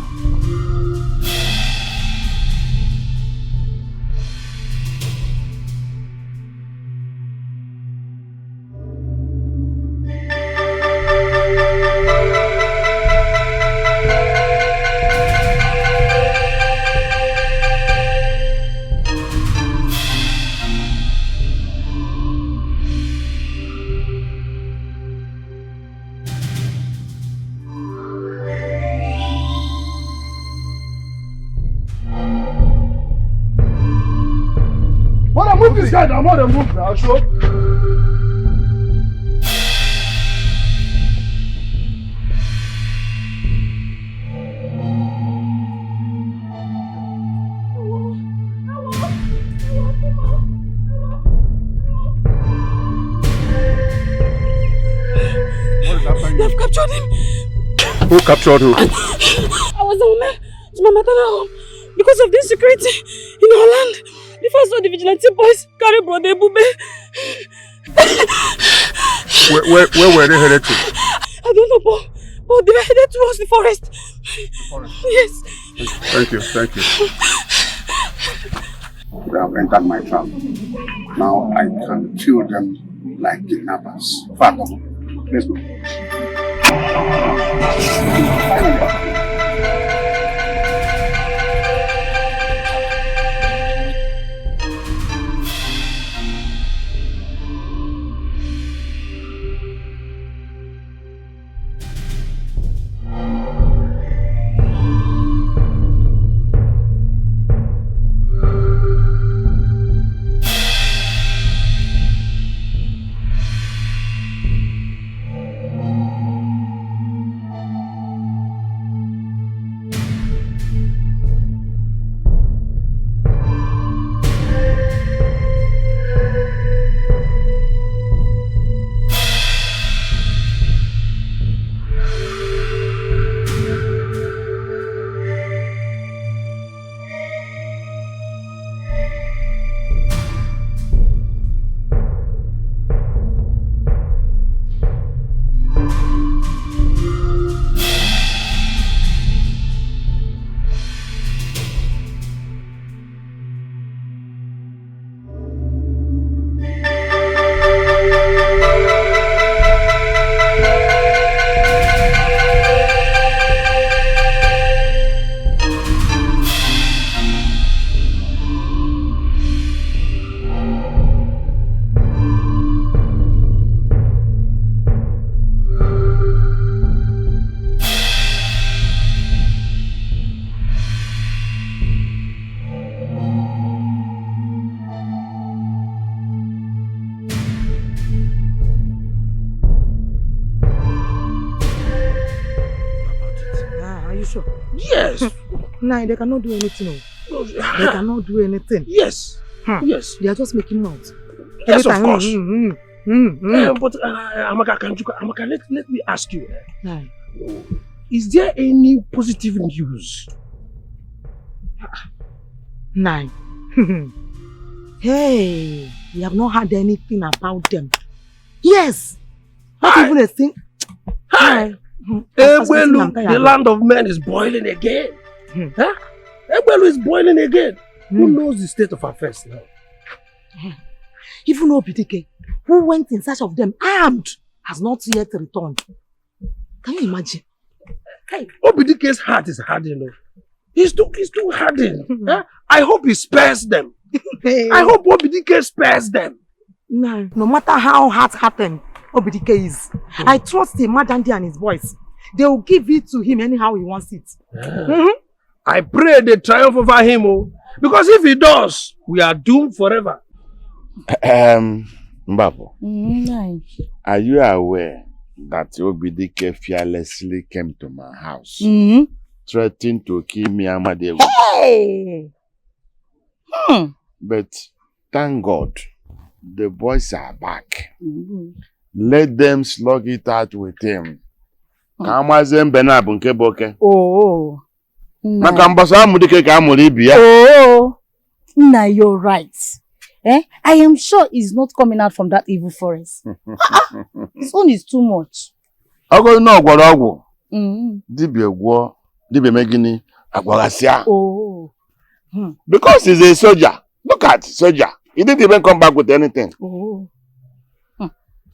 Move this guy down, more than move now, sure. They've captured him. Who captured who? I was on my to my maternal home because of the insecurity in our land. The first one, the vigilante boys carry brother Bube. Where were they headed to? I don't know, but they were headed towards the forest. Yes. Thank you. They have entered my trap. Now I can kill them like kidnappers. Father, let's go. Yes. Nah, they cannot do anything. They cannot do anything. Yes. Yes. They are just making noise. Yes, of course. But Amaka, let me ask you. Is there any positive news? Nine. Hey, we have not heard anything about them. Yes. Not even a thing. Hi. The land of men is boiling again. Huh? Ebelu is boiling again. Who knows the state of affairs now? Even Obidike, who went in search of them armed, has not yet returned. Can you imagine? Hey, Obidike's heart is hardened. He's too hardened. Huh? I hope he spares them. I hope Obidike spares them. No matter how hard-hearted Obidike is, I trust him, Madandi and his boys. They will give it to him anyhow he wants it. I pray they triumph over him, because if he does, we are doomed forever. Mbapo, are you aware that Obidike fearlessly came to my house, threatening to kill me and Amadewa? Hey! But thank God, the boys are back. Let them slug it out with him. Kamazem Benabu Nkeboke. Oh. Oh. Now you're right. I am sure he's not coming out from that evil forest. His own is too much. Oh. Because he's a soldier. Look at soldier. He didn't even come back with anything. Oh.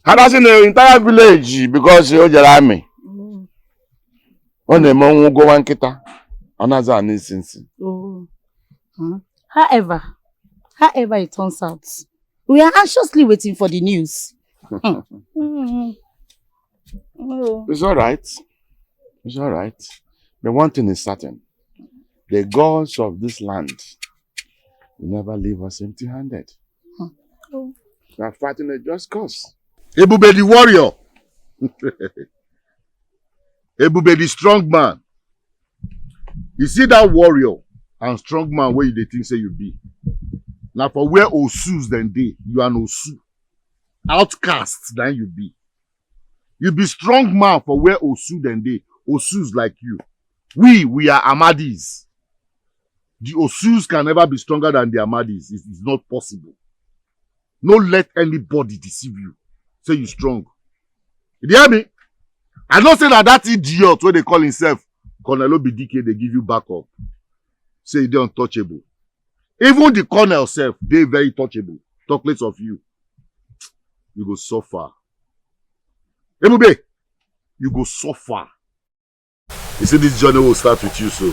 Harassing the entire village because he was the army. On the moon go one kita. Another instance. Oh. However it turns out, we are anxiously waiting for the news. It's all right. It's all right. But one thing is certain. The gods of this land will never leave us empty-handed. We are fighting a just cause. Ebube the warrior. Ebube the strong man. You see that warrior and strong man where you think say you be. Now for where Osus then dey, you are an Osu. Outcast then you be. You be strong man for where Osu then dey. Osus like you. We are Amadis. The Osus can never be stronger than the Amadis. It's not possible. No let anybody deceive you. Say you strong. You hear me? I don't say that idiot where they call himself Cornel Obidike, they give you backup. Say they're untouchable. Even the cornel self, they're very touchable. Talk less of you. You go suffer. Ebube, you go suffer. You see, this journey will start with you, so.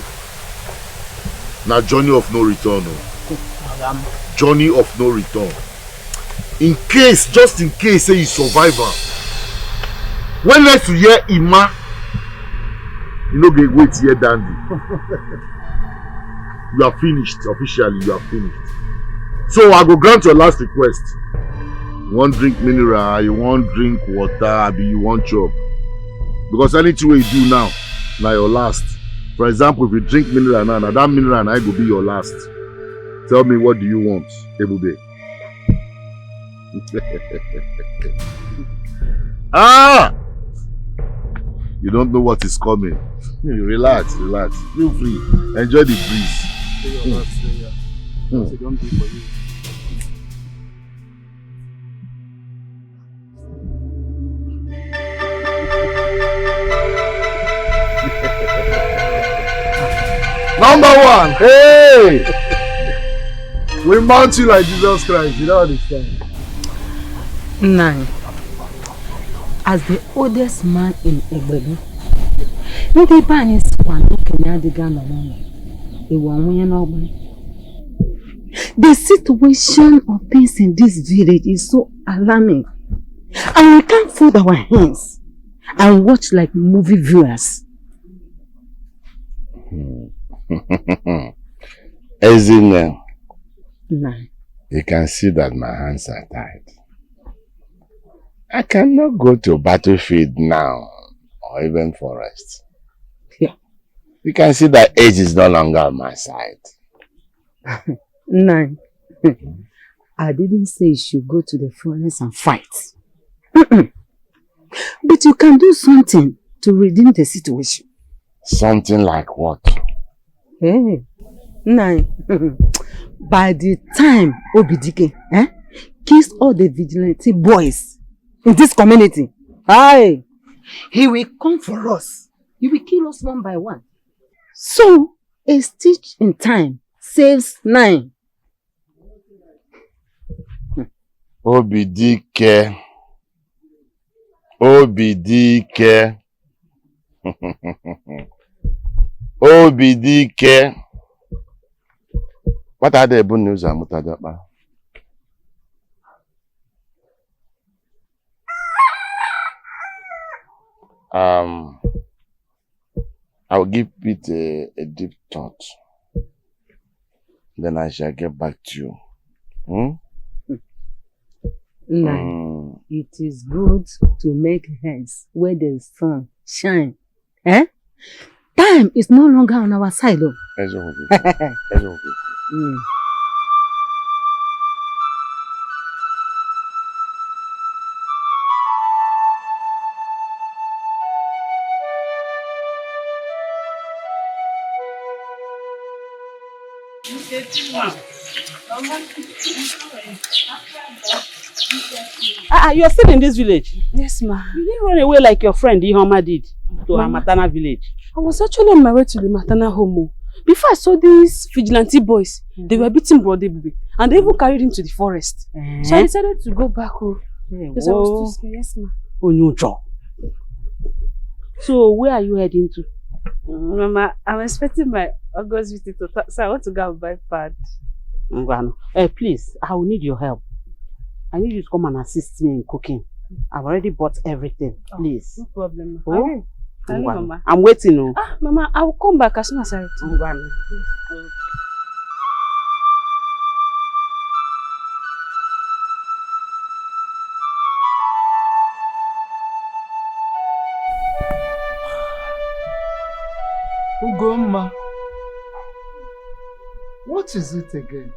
Now, journey of no return. Journey of no return. Just in case, say you survivor. When next you hear Ima, you know, get wait here, Dandy. You are finished, officially, you are finished. So, I go grant your last request. You want drink mineral, you want drink water, you want chop. Because anything you do now your last. For example, if you drink mineral now that mineral now will be your last. Tell me, what do you want, Ebube? You don't know what is coming. Relax. Feel free. Enjoy the breeze. Don't be for you. Number one, hey! We mount you like Jesus Christ, you don't understand. 9. As the oldest man in Igbelu, ndị be anyị sikwa n'okenye adịghị anọ n'ụlọ. Ewu onwe n'ọgba. The situation of things in this village is so alarming, and we can't fold our hands and watch like movie viewers. Ezine, 9. you can see that my hands are tied. I cannot go to battlefield now or even forest. Yeah. You can see that age is no longer on my side. 9. I didn't say you should go to the forest and fight. But you can do something to redeem the situation. Something like what? Hey, 9. By the time Obidike kills all the vigilante boys in this community, he will come for us. He will kill us one by one. So, a stitch in time saves 9. Obidike. Obidike. What are the good news? I'll give it a deep thought. Then I shall get back to you. It is good to make hands where the sun shine. Eh? Time is no longer on our side. You're still in this village? Yes, ma. You didn't run away like your friend Ihoma did to her maternal village. I was actually on my way to the maternal home. Before I saw these vigilante boys, they were beating Brother Baby, and they even carried him to the forest. So I decided to go back home. Because I was too scared. Yes, ma. Onyojo. So where are you heading to? Mama, I'm expecting my August visit, so I want to go and buy pad. Please, I will need your help. I need you to come and assist me in cooking. I've already bought everything. Please. No problem. Oh? Mama. I'm waiting. Mama, I will come back as soon as I return. Ugomma, what is it again?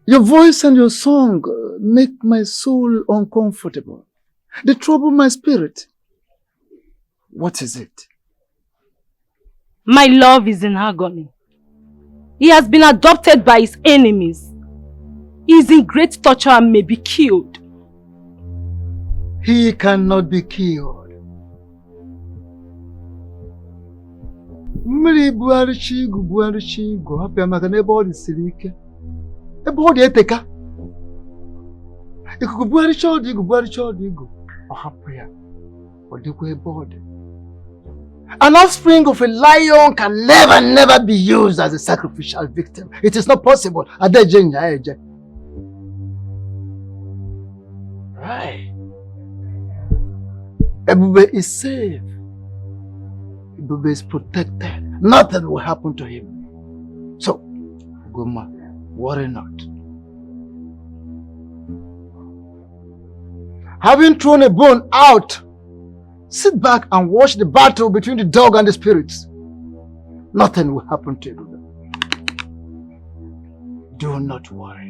Your voice and your song make my soul uncomfortable. They trouble my spirit. What is it? My love is in agony. He has been adopted by his enemies. He is in great torture and may be killed. He cannot be killed. Mmiri Buhari Chigu, hapịa maka na ebe ọ dị siri ike. Ebe ọ dị eteka. Ikuku Buhari chọọ igu, ọ hapụ ya, ọ dịkwa ebe ọ dị. An offspring of a lion can never be used as a sacrificial victim. It is not possible. Right. Ebube is safe. Ebube is protected. Nothing will happen to him. So, Goma, worry not. Having thrown a bone out, sit back and watch the battle between the dog and the spirits. Nothing will happen to you. Do not worry.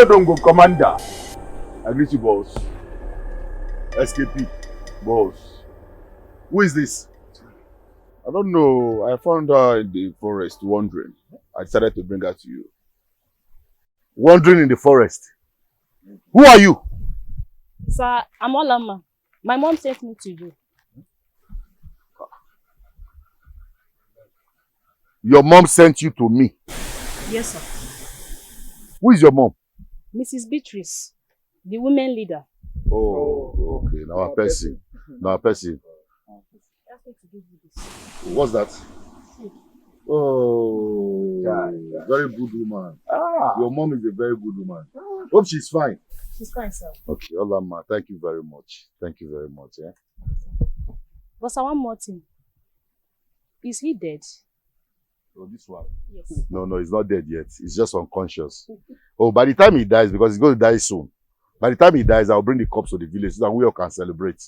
Dongo, Commander. I greet you, boss. SKP, boss. Who is this? I don't know. I found her in the forest wandering. I decided to bring her to you. Wandering in the forest? Who are you? Sir, I'm Olama. My mom sent me to you. Your mom sent you to me? Yes, sir. Who is your mom? Mrs. Beatrice, the women leader. Oh, okay. Now a person. What's that? Oh, very good woman. Your mom is a very good woman. Hope she's fine. She's fine, sir. Okay, Olama, thank you very much. But sir, one more thing. Is he dead? Oh, this one? Yes. No, he's not dead yet. He's just unconscious. Oh, by the time he dies, because he's going to die soon, by the time he dies, I'll bring the corpse to the village so that we all can celebrate.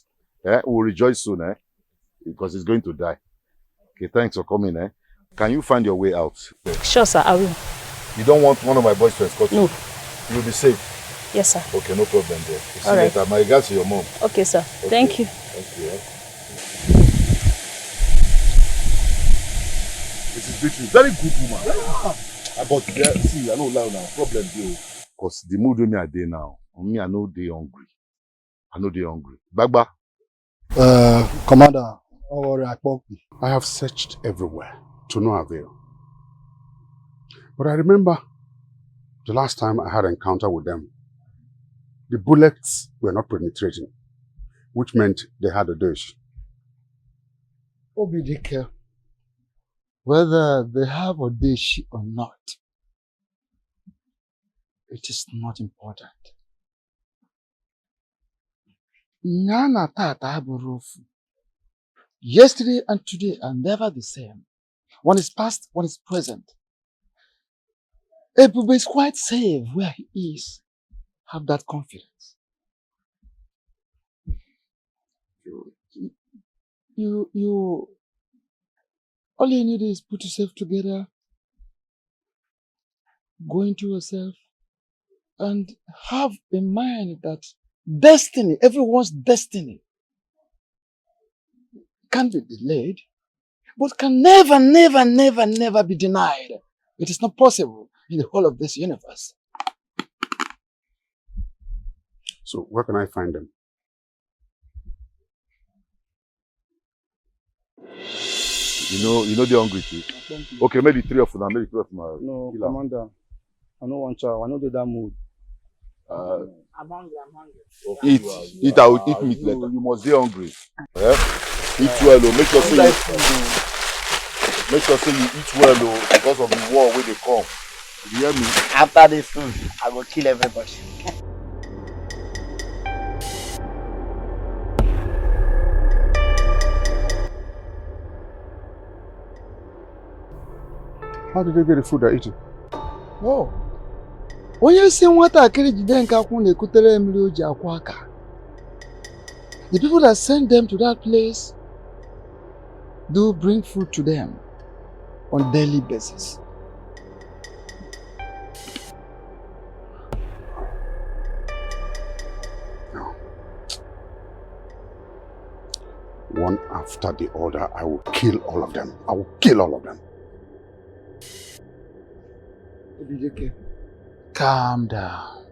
We'll rejoice soon, because he's going to die. Okay, thanks for coming, Can you find your way out? Sure, sir, I will. You don't want one of my boys to escort you? No. You'll be safe? Yes, sir. Okay, no problem there. See you Alright. later. My regards to your mom. Okay, sir. Okay. Thank you. Thank you. Mrs. Beatrice, very good woman. But see, I know now problem there. Because the mood with me are there now. Me, I know they hungry. Bagba. Commander, I have searched everywhere to no avail. But I remember the last time I had an encounter with them, the bullets were not penetrating, which meant they had a dose. Obidike, whether they have a dish or not, it is not important. Nyana tata aburufu. Yesterday and today are never the same. One is past, one is present. Ebube is quite safe where he is. Have that confidence. All you need is put yourself together, go into yourself, and have in mind that destiny, everyone's destiny, can be delayed, but can never be denied. It is not possible in the whole of this universe. So where can I find them? You know they're hungry too. Okay, maybe three of them. No, Commander. I don't want child. I know they're that mood. I'm hungry. Eat meat later. You must be hungry. Eat well, make sure you eat well, because of the war where they come. You hear me? After this food, I will kill everybody. How did they get the food they're eating? Oh. When you say what I carry the people that send them to that place do bring food to them on daily basis. One after the other, I will kill all of them. I will kill all of them. Calm down.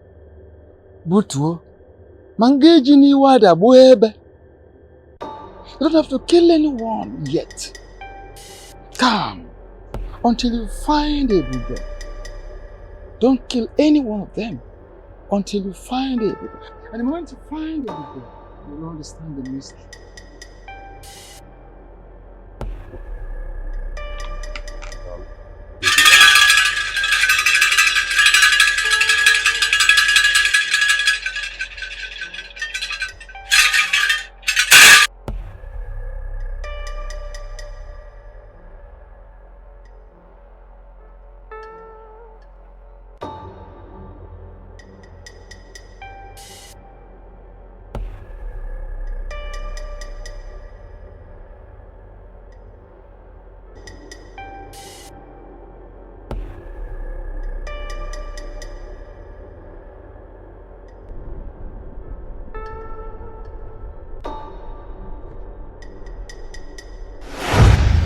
Butuo, mangeji ni wada buebe. You don't have to kill anyone yet. Calm until you find a Buddha. Don't kill any one of them until you find a Buddha. And the moment you find a Buddha, you'll understand the mystery.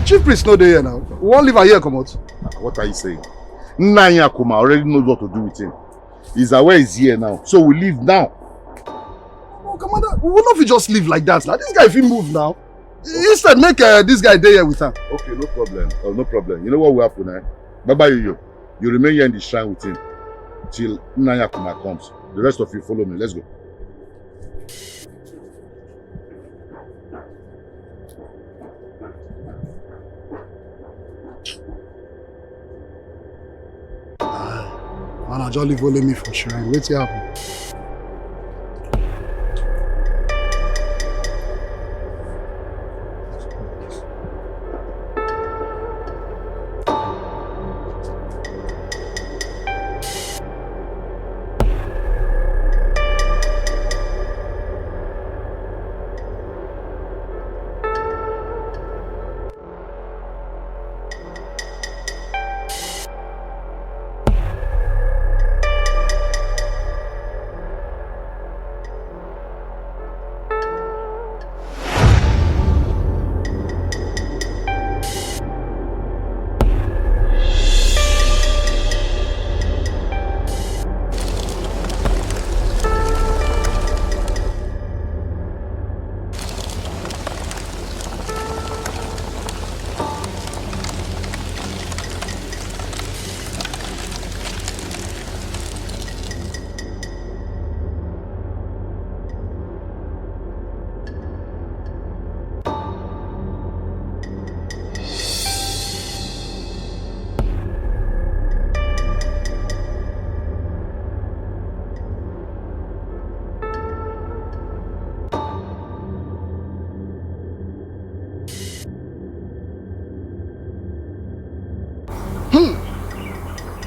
Chief priest not there now. We won't leave her here, come out. What are you saying? Nanya Kuma already knows what to do with him. He's aware he's here now. So we leave now. No, Commander, we will not just leave like that. Now, this guy, if he move now, instead make this guy there here with her. Okay, no problem. No problem. You know what will happen, Baba you remain here in the shrine with him till Nanya Kuma comes. The rest of you follow me. Let's go. Man, I just leave only me for shrine. Wait till happen.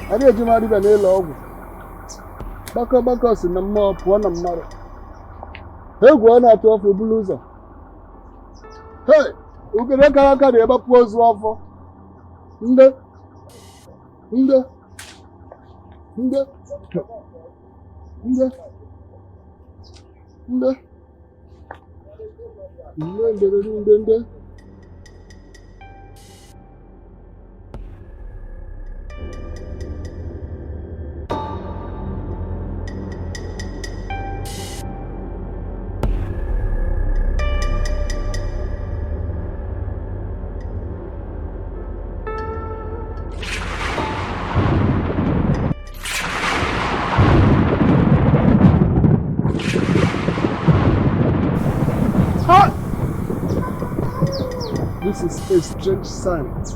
I didn't give my even a log. Baka si na mmụọ pụọ na mmadụ. Egwu ọ na-atụ ọfụ bulu ụzọ. Hey, ugere kara aka na ebe pụọ ozu ọfọ. Nde. This is a strange sight.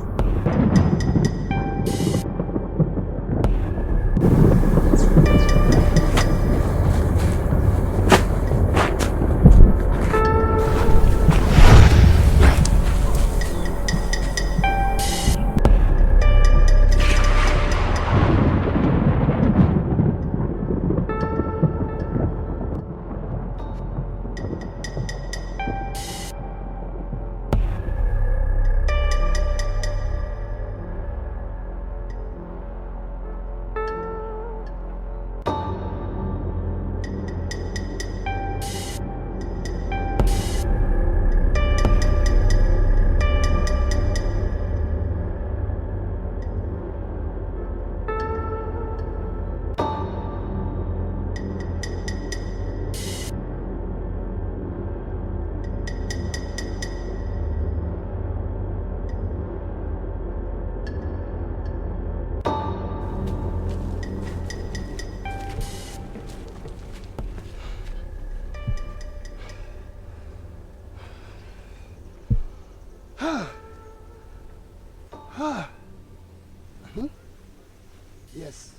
Yes,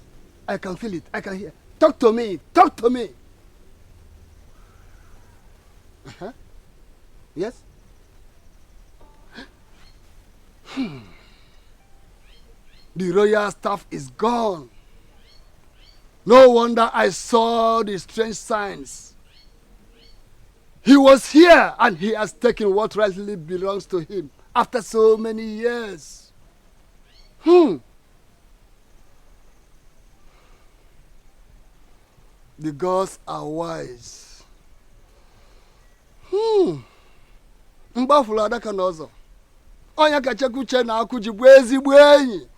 I can feel it. I can hear. Talk to me. Talk to me. Yes? The royal staff is gone. No wonder I saw the strange signs. He was here and he has taken what rightly belongs to him after so many years. The gods are wise. Mgbafulu adaka n'ọzọ. Onye ka Chekuche na Akụ ji bụ ezigbo enyi.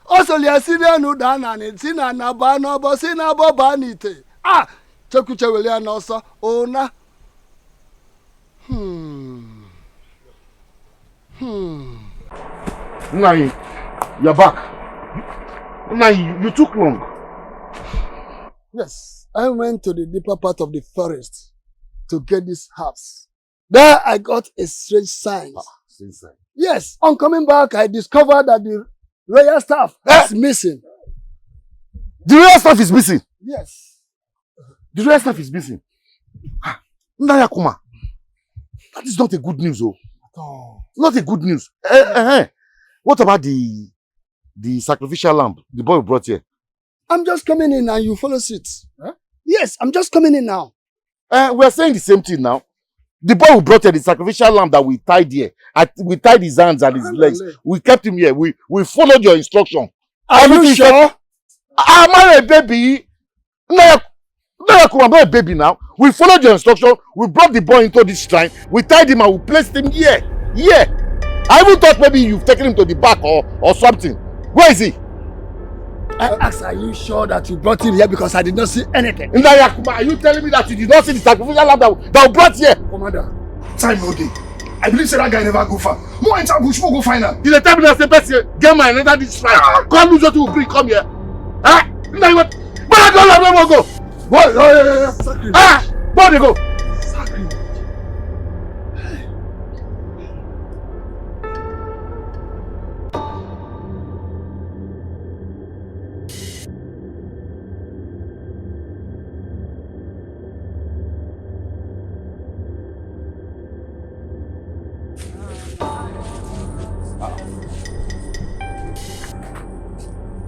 O soli ya si n'enu daa n'anị, si na ana baa n'ọbọ, si n'abọ baa n'ite. Chekuche weli ya n'ọsọ, ụna. Nai, you're back. Nai, you took long. Yes, I went to the deeper part of the forest to get this herbs. There I got a strange sign. Strange sign. Yes, on coming back, I discovered that the royal staff is missing. The royal staff is missing? Yes. The royal staff is missing? Ndayakuma, that is not a good news, oh. At all. Not a good news. What about the sacrificial lamb the boy brought here? I'm just coming in and you follow suit. Huh? Yes, I'm just coming in now. We're saying the same thing now. The boy who brought here, the sacrificial lamb that we tied here, we tied his hands and his legs. We kept him here. We followed your instruction. Are you sure? I'm not a baby. No, I'm not a baby now. We followed your instruction. We brought the boy into this shrine. We tied him and we placed him here. Here. I even thought maybe you've taken him to the back or something. Where is he? I asked, are you sure that you brought him here because I did not see anything? Ndayakuma, are you telling me that you did not see the sacrificial lamb that we brought here? Commander, time no day. I believe that guy never go far. More enter bush, more go find him. He's a terminal person. Get my another this shrine. Come lose what you will bring. Come here. Now what? But I don't let go. What? Sacrilege. Where they go? Sacrilege.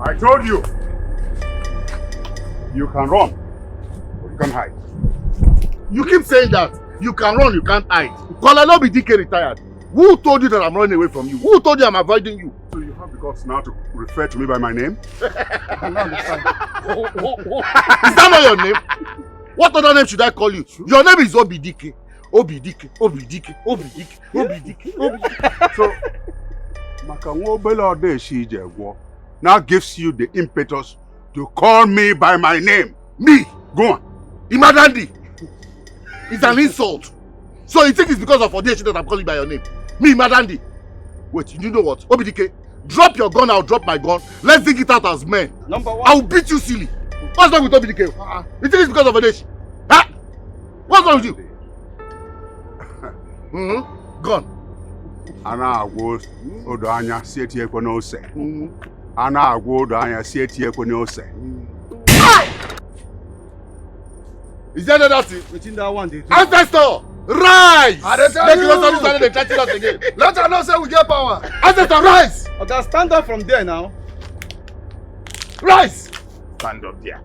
I told you. You can run, or you can hide. You keep saying that. You can run, you can't hide. Colonel no be DK retired. Who told you that I'm running away from you? Who told you I'm avoiding you? So you have the guts now to refer to me by my name? I don't understand. Is that not your name? What other name should I call you? Your name is Obidike. Obidike, Obidike, Obidike, Obidike, Obidike. So, Makanwobele Ode now gives you the impetus to call me by my name. Me? Go on. Imadandi. It's an insult. So you think it's because of Odeshi that I'm calling by your name? Me, Imadandi. Wait, you know what? Obidike, drop your gun, I'll drop my gun. Let's dig it out as men. Number one. I'll beat you silly. What's wrong with Obidike? You think it's because of Odeshi? Huh? What's wrong with you? Gone. Ana agwo odo anya si eti ekwo no ose. Ana agwo odo anya si eti ekwo no ose. Is there another thing? Within that one, they do. Ancestor! Rise! Make you not start the chatting us again. Let her know say we get power. Ancestor, rise! Okay, stand up from there now. Rise! Stand up there.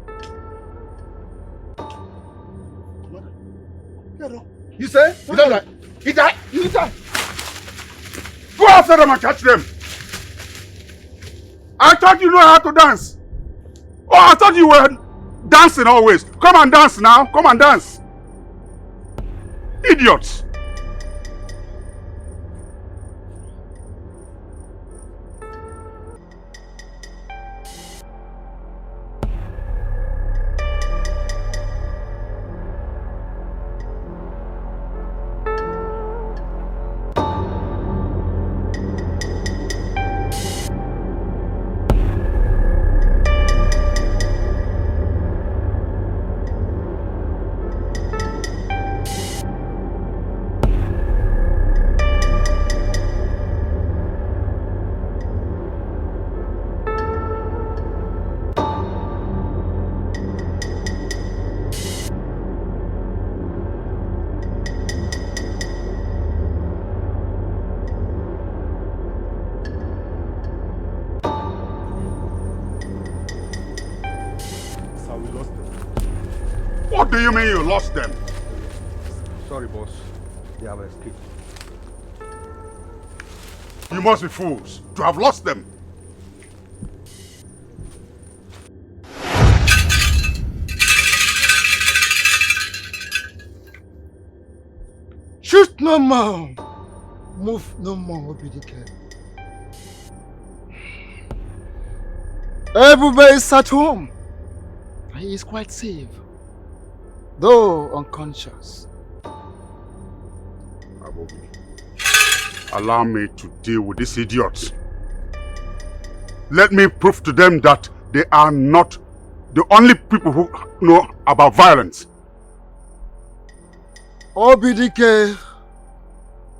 You say? You don't right. He died. You die. Go after them and catch them. I thought you know how to dance. Oh, I thought you were dancing always. Come and dance now. Come and dance. Idiots. What do you mean you lost them? Sorry, boss. They have escaped. You must be fools to have lost them. Shoot no more. Move no more, Obidike. Everybody is at home. He is quite safe, though unconscious. Allow me to deal with these idiots. Let me prove to them that they are not the only people who know about violence. Obidike,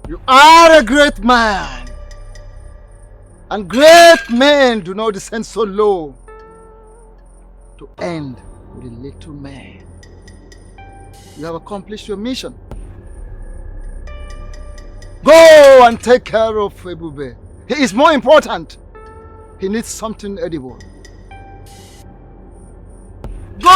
you are a great man. And great men do not descend so low to end with a little man. You have accomplished your mission. Go and take care of Ebube. He is more important. He needs something edible. Go!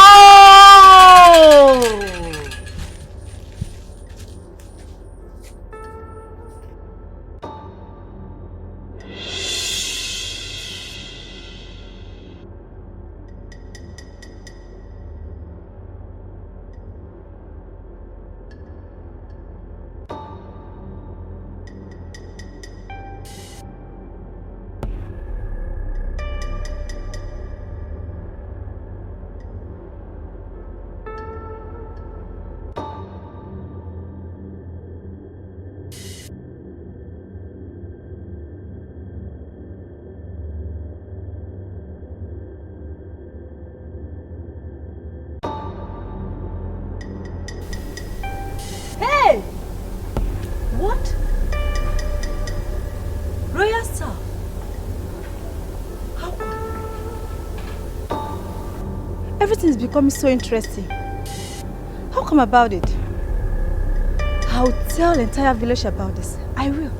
Hey! What? Royal Star? How come? Everything is becoming so interesting. How come about it? I'll tell the entire village about this. I will.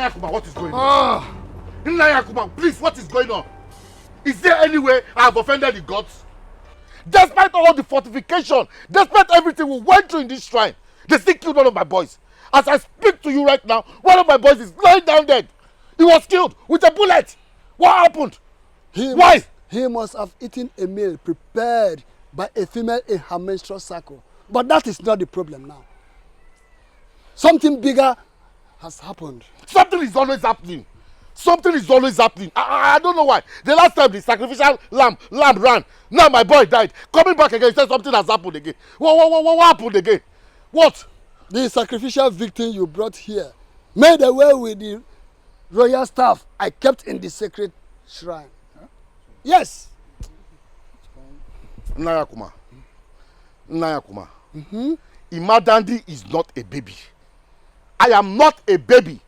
Nayakuma, what is going on? Nayakuma, please, what is going on? Is there any way I have offended the gods? Despite all the fortification, despite everything we went through in this shrine, they still killed one of my boys. As I speak to you right now, one of my boys is lying down dead. He was killed with a bullet. What happened? Why? He must have eaten a meal prepared by a female in her menstrual cycle. But that is not the problem now. Something bigger has happened. Something is always happening. Something is always happening. I don't know why. The last time the sacrificial lamb ran. Now my boy died. Coming back again, he said something has happened again. What happened again? What? The sacrificial victim you brought here made away with the royal staff I kept in the sacred shrine. Huh? Yes. Nayakuma. Imadandi is not a baby. I am not a baby.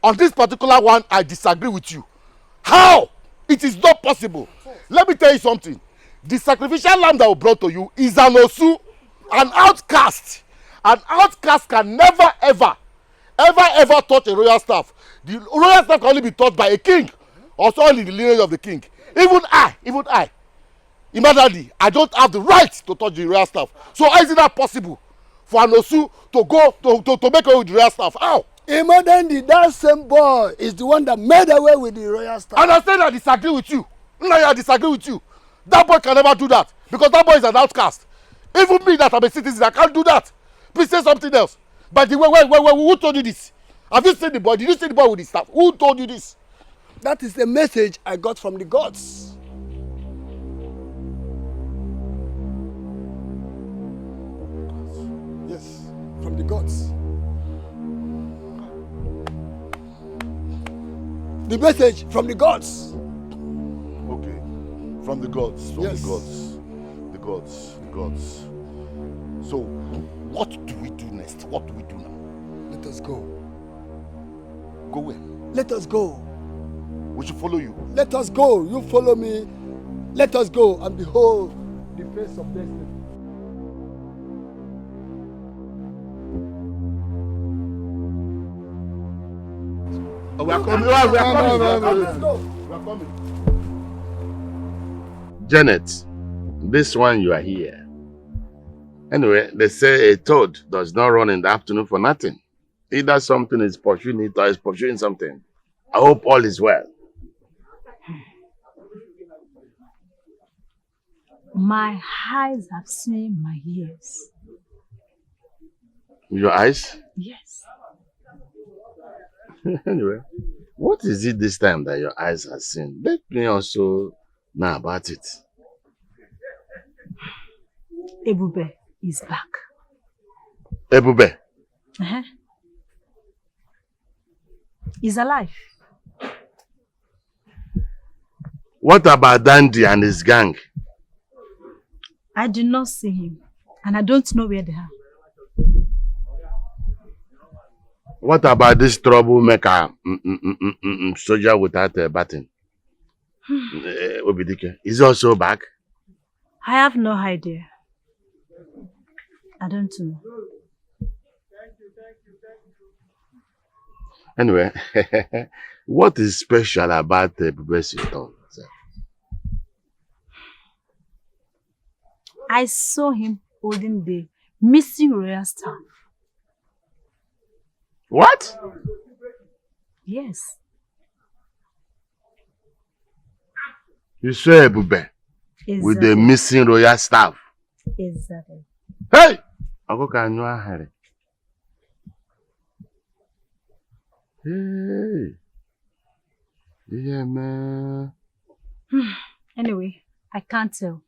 On this particular one, I disagree with you. How? It is not possible. Let me tell you something. The sacrificial lamb that was brought to you is an osu, an outcast. An outcast can never, ever touch a royal staff. The royal staff can only be touched by a king, or someone in the lineage of the king. Even I, Imadandi, I don't have the right to touch the royal staff. So how is it not possible for an osu to go to make away with the royal staff? How? Imadandi, that same boy is the one that made away with the royal staff. And I said I disagree with you. I disagree with you. That boy can never do that because that boy is an outcast. Even me that I'm a citizen, I can't do that. Please say something else. By the way, who told you this? Have you seen the boy? Did you see the boy with the staff? Who told you this? That is the message I got from the gods. Yes, from the gods. The message from the gods. Okay, from the gods. Yes. The gods. So, what do we do next? What do we do now? Let us go. Go where? Let us go. We should follow you. Let us go. You follow me. Let us go and behold the face of destiny. Oh, we are coming. We are coming. Janet, this one you are here. Anyway, they say a toad does not run in the afternoon for nothing. Either something is pursuing it or is pursuing something. I hope all is well. My eyes have seen my ears. Your eyes? Yes. Anyway, what is it this time that your eyes have seen? Let me also know about it. Ebube is back. Ebube? He's alive. What about Dandy and his gang? I do not see him, and I don't know where they are. What about this troublemaker soldier without a button? Obidike, is he also back? I have no idea. I don't know. Anyway, what is special about the Ebube's I saw him holding the missing royal staff. What? Yes. You saw Ebube with the missing royal staff? Exactly. Hey! Ako kanyo ahari. Hey! Yeah, man. Anyway, I can't tell.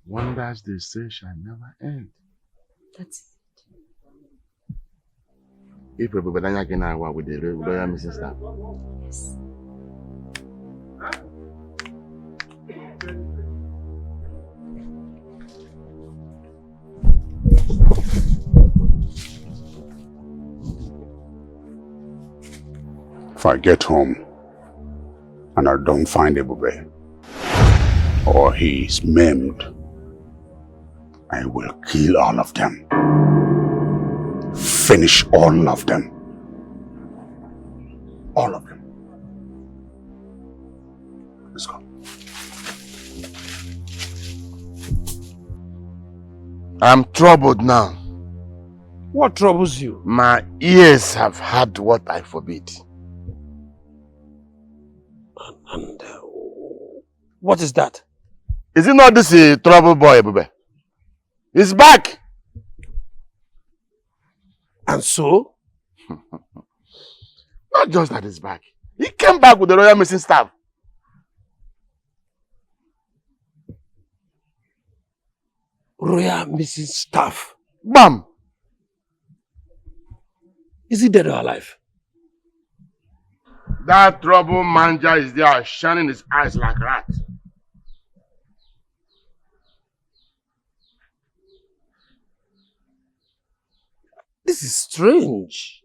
Wonders they say shall never end. That's it. If Ebube Danya can now with the royal missing staff. Yes. If I get home and I don't find Ebube, or he's maimed, I will kill all of them. Finish all of them. All of them. Let's go. I'm troubled now. What troubles you? My ears have heard what I forbid. And what is that? Is it not this trouble boy, Ebube? He's back! And so? Not just that he's back. He came back with the royal missing staff. Royal missing staff? Bam! Is he dead or alive? That trouble manja is there, shining his eyes like rat. This is strange.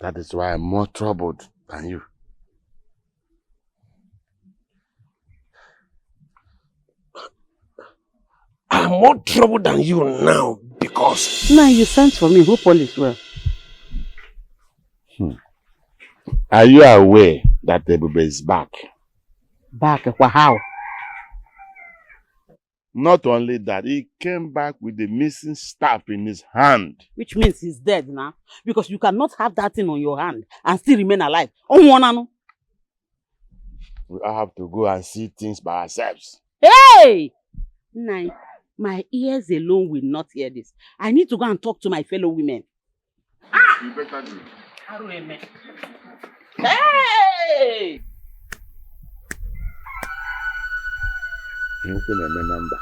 That is why I'm more troubled than you. I'm more troubled than you now because... Now you sent for me, who police well? Are you aware that Ebube is back? Back? How? Not only that, he came back with the missing staff in his hand. Which means he's dead now. Because you cannot have that thing on your hand and still remain alive. We all have to go and see things by ourselves. Hey! Nah, my ears alone will not hear this. I need to go and talk to my fellow women. You better do. Hey! Number.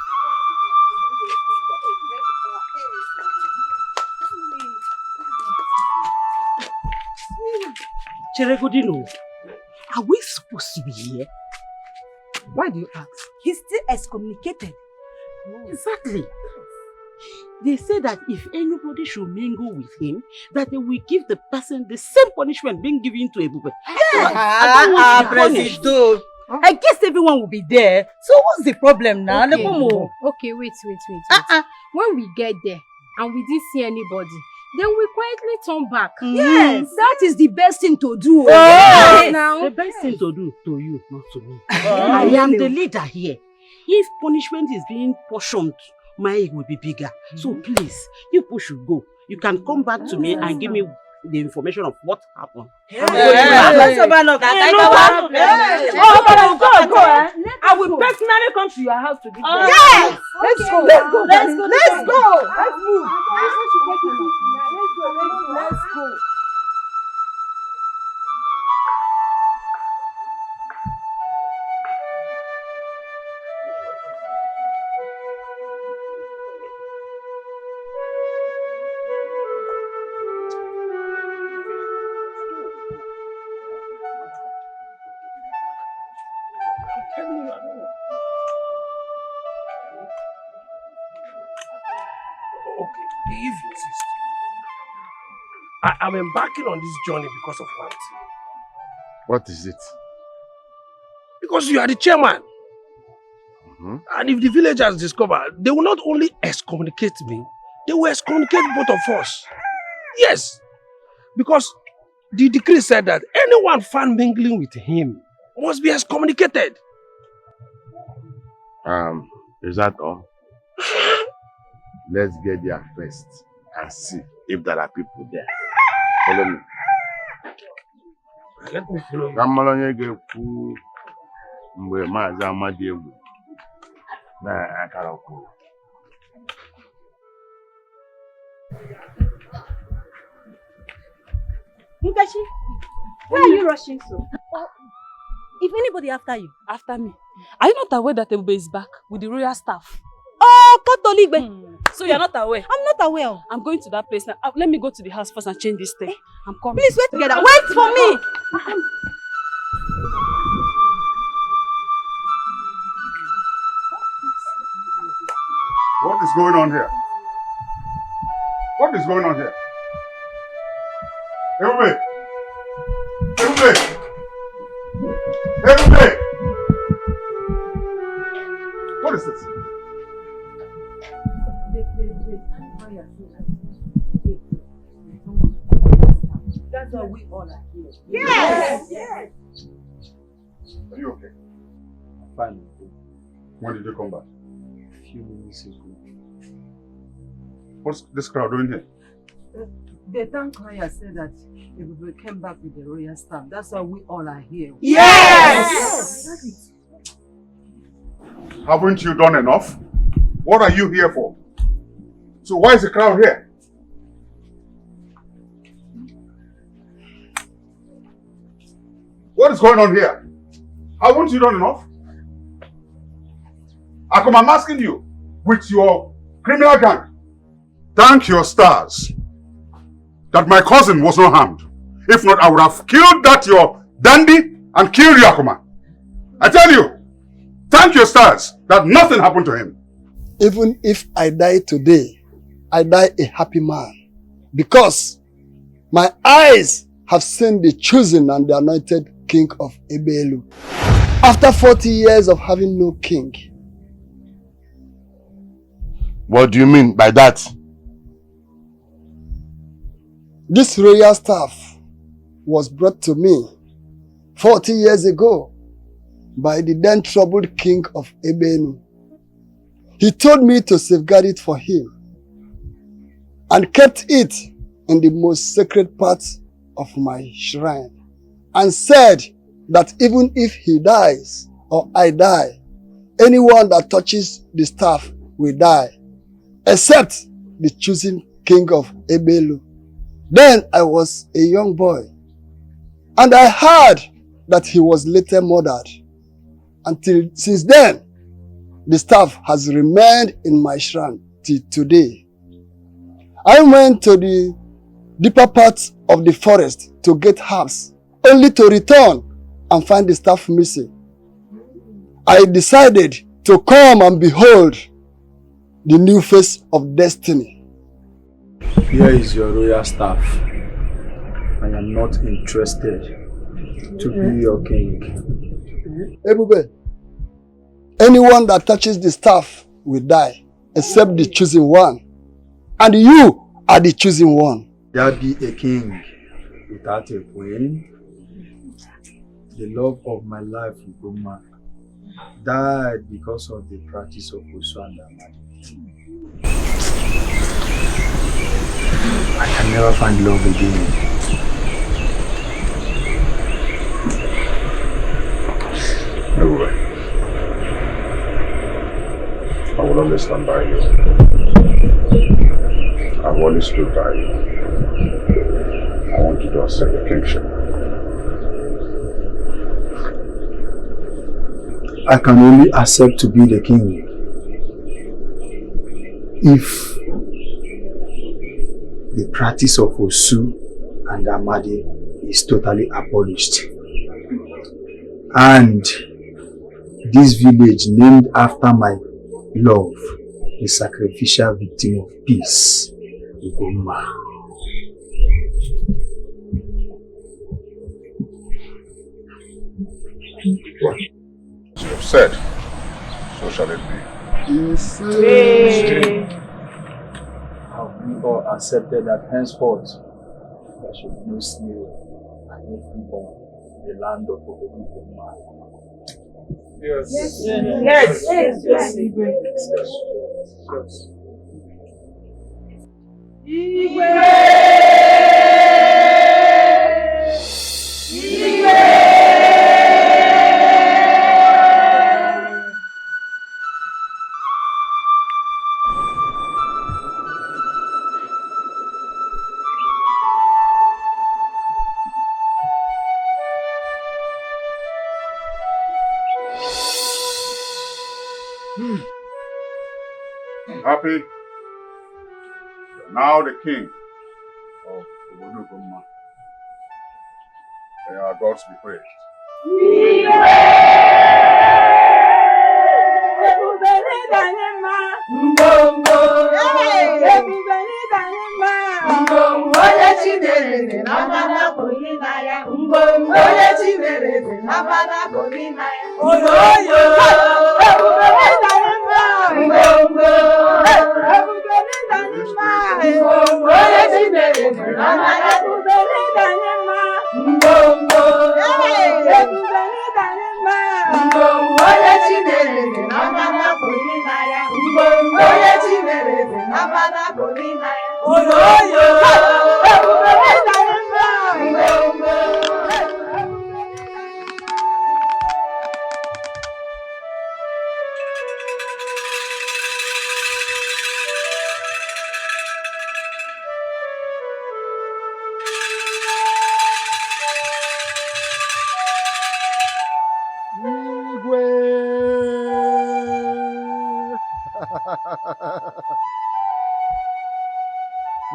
Cheregodino, are we supposed to be here? Why do you ask? He's still excommunicated. Exactly. They say that if anybody should mingle with him, that they will give the person the same punishment being given to Ebube. I guess everyone will be there. So what's the problem now? Okay, wait. When we get there and we didn't see anybody, then we quietly turn back. Yes, that is the best thing to do. Yes. Now, The best thing to do to you, not to me. I am the leader here. If punishment is being portioned, my egg will be bigger. So please, you people should go. You can come back to me and give me the information of what happened. Go. I will personally come to your house to give you. Yes! Let's go. Let's move. Let's go. Okay, if you insist. I'm embarking on this journey because of one thing. What is it? Because you are the chairman. And if the villagers discover, they will not only excommunicate me, they will excommunicate both of us. Yes. Because the decree said that anyone found mingling with him must be excommunicated. Is that all? Let's get there first and see if there are people there. Follow me. Let me follow you. Nkechi, why are you rushing so? If anybody after you. After me. Are you not aware that Ebube is back with the royal staff? Oh, Kotoligbe. So you're not aware? I'm not aware. I'm going to that place now. Let me go to the house first and change this thing. I'm coming. Please wait together. Wait for me. What is going on here? What is going on here? Everybody! Everybody! Everybody! What is this? why we all are here. Yes. Yes. Are you okay? Fine. When did you come back? A few minutes ago. What's this crowd doing here? The town crier said that if we came back with the royal staff, that's why we all are here. Yes! Haven't you done enough? What are you here for? So why is the crowd here? What is going on here? Haven't you done enough? I'm asking you, with your criminal gang, thank your stars that my cousin was not harmed. If not, I would have killed that your dandy and killed Yakuma. I tell you, thank your stars that nothing happened to him. Even if I die today, I die a happy man. Because my eyes have seen the chosen and the anointed king of Ebelu. After 40 years of having no king. What do you mean by that? This royal staff was brought to me 40 years ago by the then troubled king of Ebenu. He told me to safeguard it for him and kept it in the most sacred part of my shrine and said that even if he dies or I die, anyone that touches the staff will die, except the chosen king of Ebelu. Then I was a young boy, and I heard that he was later murdered. Since then, the staff has remained in my shrine till today. I went to the deeper parts of the forest to get herbs, only to return and find the staff missing. I decided to come and behold the new face of destiny. Here is your royal staff. I am not interested to be your king. Ebube, anyone that touches the staff will die, except the chosen one. And you are the chosen one. There be a king without a queen. The love of my life, Ugoma, died because of the practice of Uswanda. I can never find love again. Everywhere. I will always stand by you. I've always stood by you. I want you to accept the kingship. I can only accept to be the king if the practice of Osu and Amadi is totally abolished. And this village named after my love, the sacrificial victim of peace, Ugoma. What you have said, so shall it be. Have we all accepted that henceforth there should be no slave and no freeborn in the land of Ugoma? Yes. Happy? You're now the king of Obodugoma. May our gods be praised.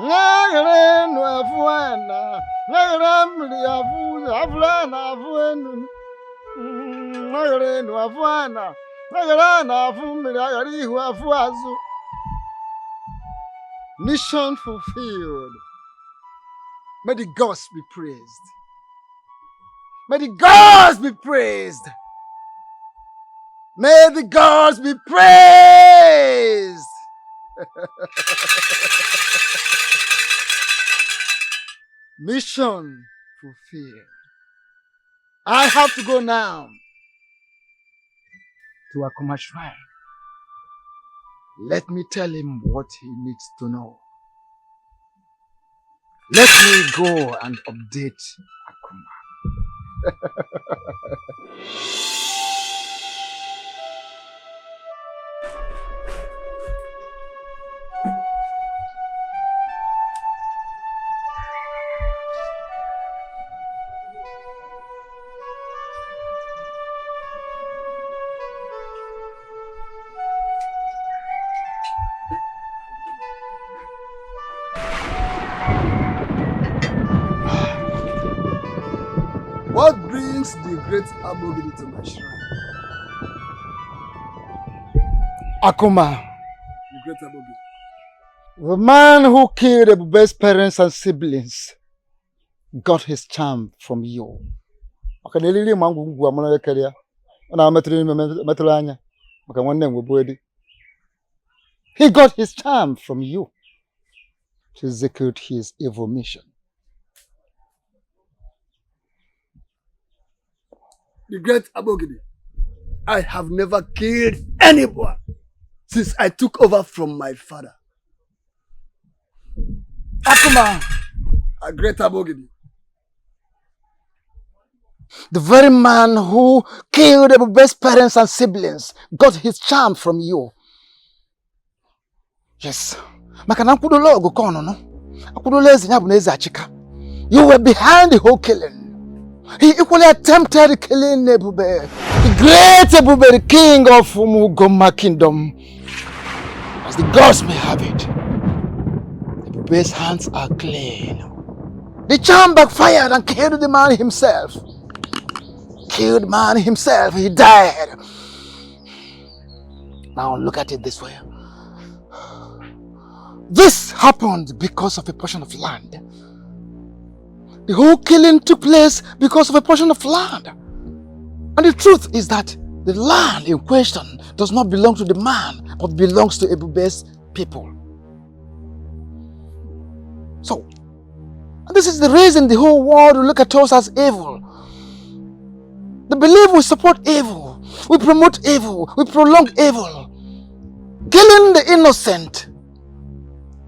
Nagrenu afuana, nagremli afu, aflana afuenu. Nagrenu afuana, nagrana afu, miragarihu afuazu. Mission fulfilled. May the gods be praised. May the gods be praised. May the gods be praised. Mission fulfilled. I have to go now to Akuma Shrine. Let me tell him what he needs to know. Let me go and update Akuma. What brings the great Abogidi to my shrine? Akuma, the great Abogidi. The man who killed Ebube's parents and siblings got his charm from you. He got his charm from you to execute his evil mission. The great Abogidi, I have never killed anyone since I took over from my father. Akuma, a great Abogidi. The very man who killed Ebube's parents and siblings got his charm from you. Yes. You were behind the whole killing. He equally attempted killing Ebube, the great Ebube, the king of Umugoma kingdom. As the gods may have it, Ebube's hands are clean. The charm backfired and killed the man himself. Killed man himself, he died. Now look at it this way. This happened because of a portion of land. The whole killing took place because of a portion of land. And the truth is that the land in question does not belong to the man, but belongs to Ebube's people. So, this is the reason the whole world will look at us as evil. They believe we support evil, we promote evil, we prolong evil. Killing the innocent,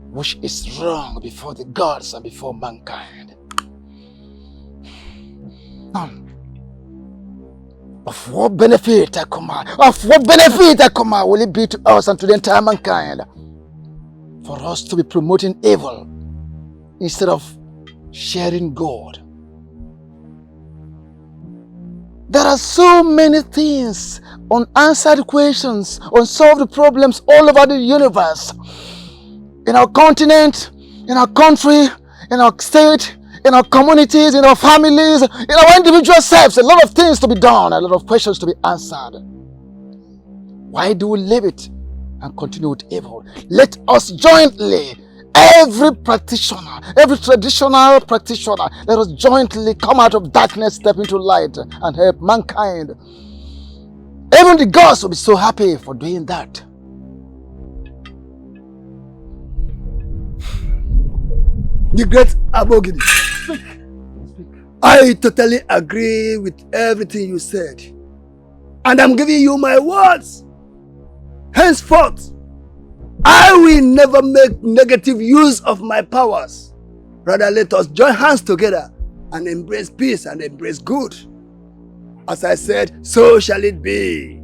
which is wrong before the gods and before mankind. Of what benefit, Akuma? Of what benefit, Akuma, will it be to us and to the entire mankind for us to be promoting evil instead of sharing good? There are so many things, unanswered questions, unsolved problems all over the universe. In our continent, in our country, in our state, in our communities, in our families, in our individual selves, a lot of things to be done, a lot of questions to be answered. Why do we leave it and continue with evil? Let us jointly, every practitioner, every traditional practitioner, let us jointly come out of darkness, step into light, and help mankind. Even the gods will be so happy for doing that. The great Abogidi. I totally agree with everything you said. And I'm giving you my words. Henceforth, I will never make negative use of my powers. Rather, let us join hands together and embrace peace and embrace good. As I said, so shall it be.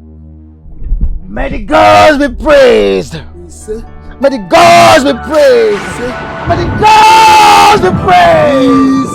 May the gods be praised. May the gods be praised. May the gods be praised.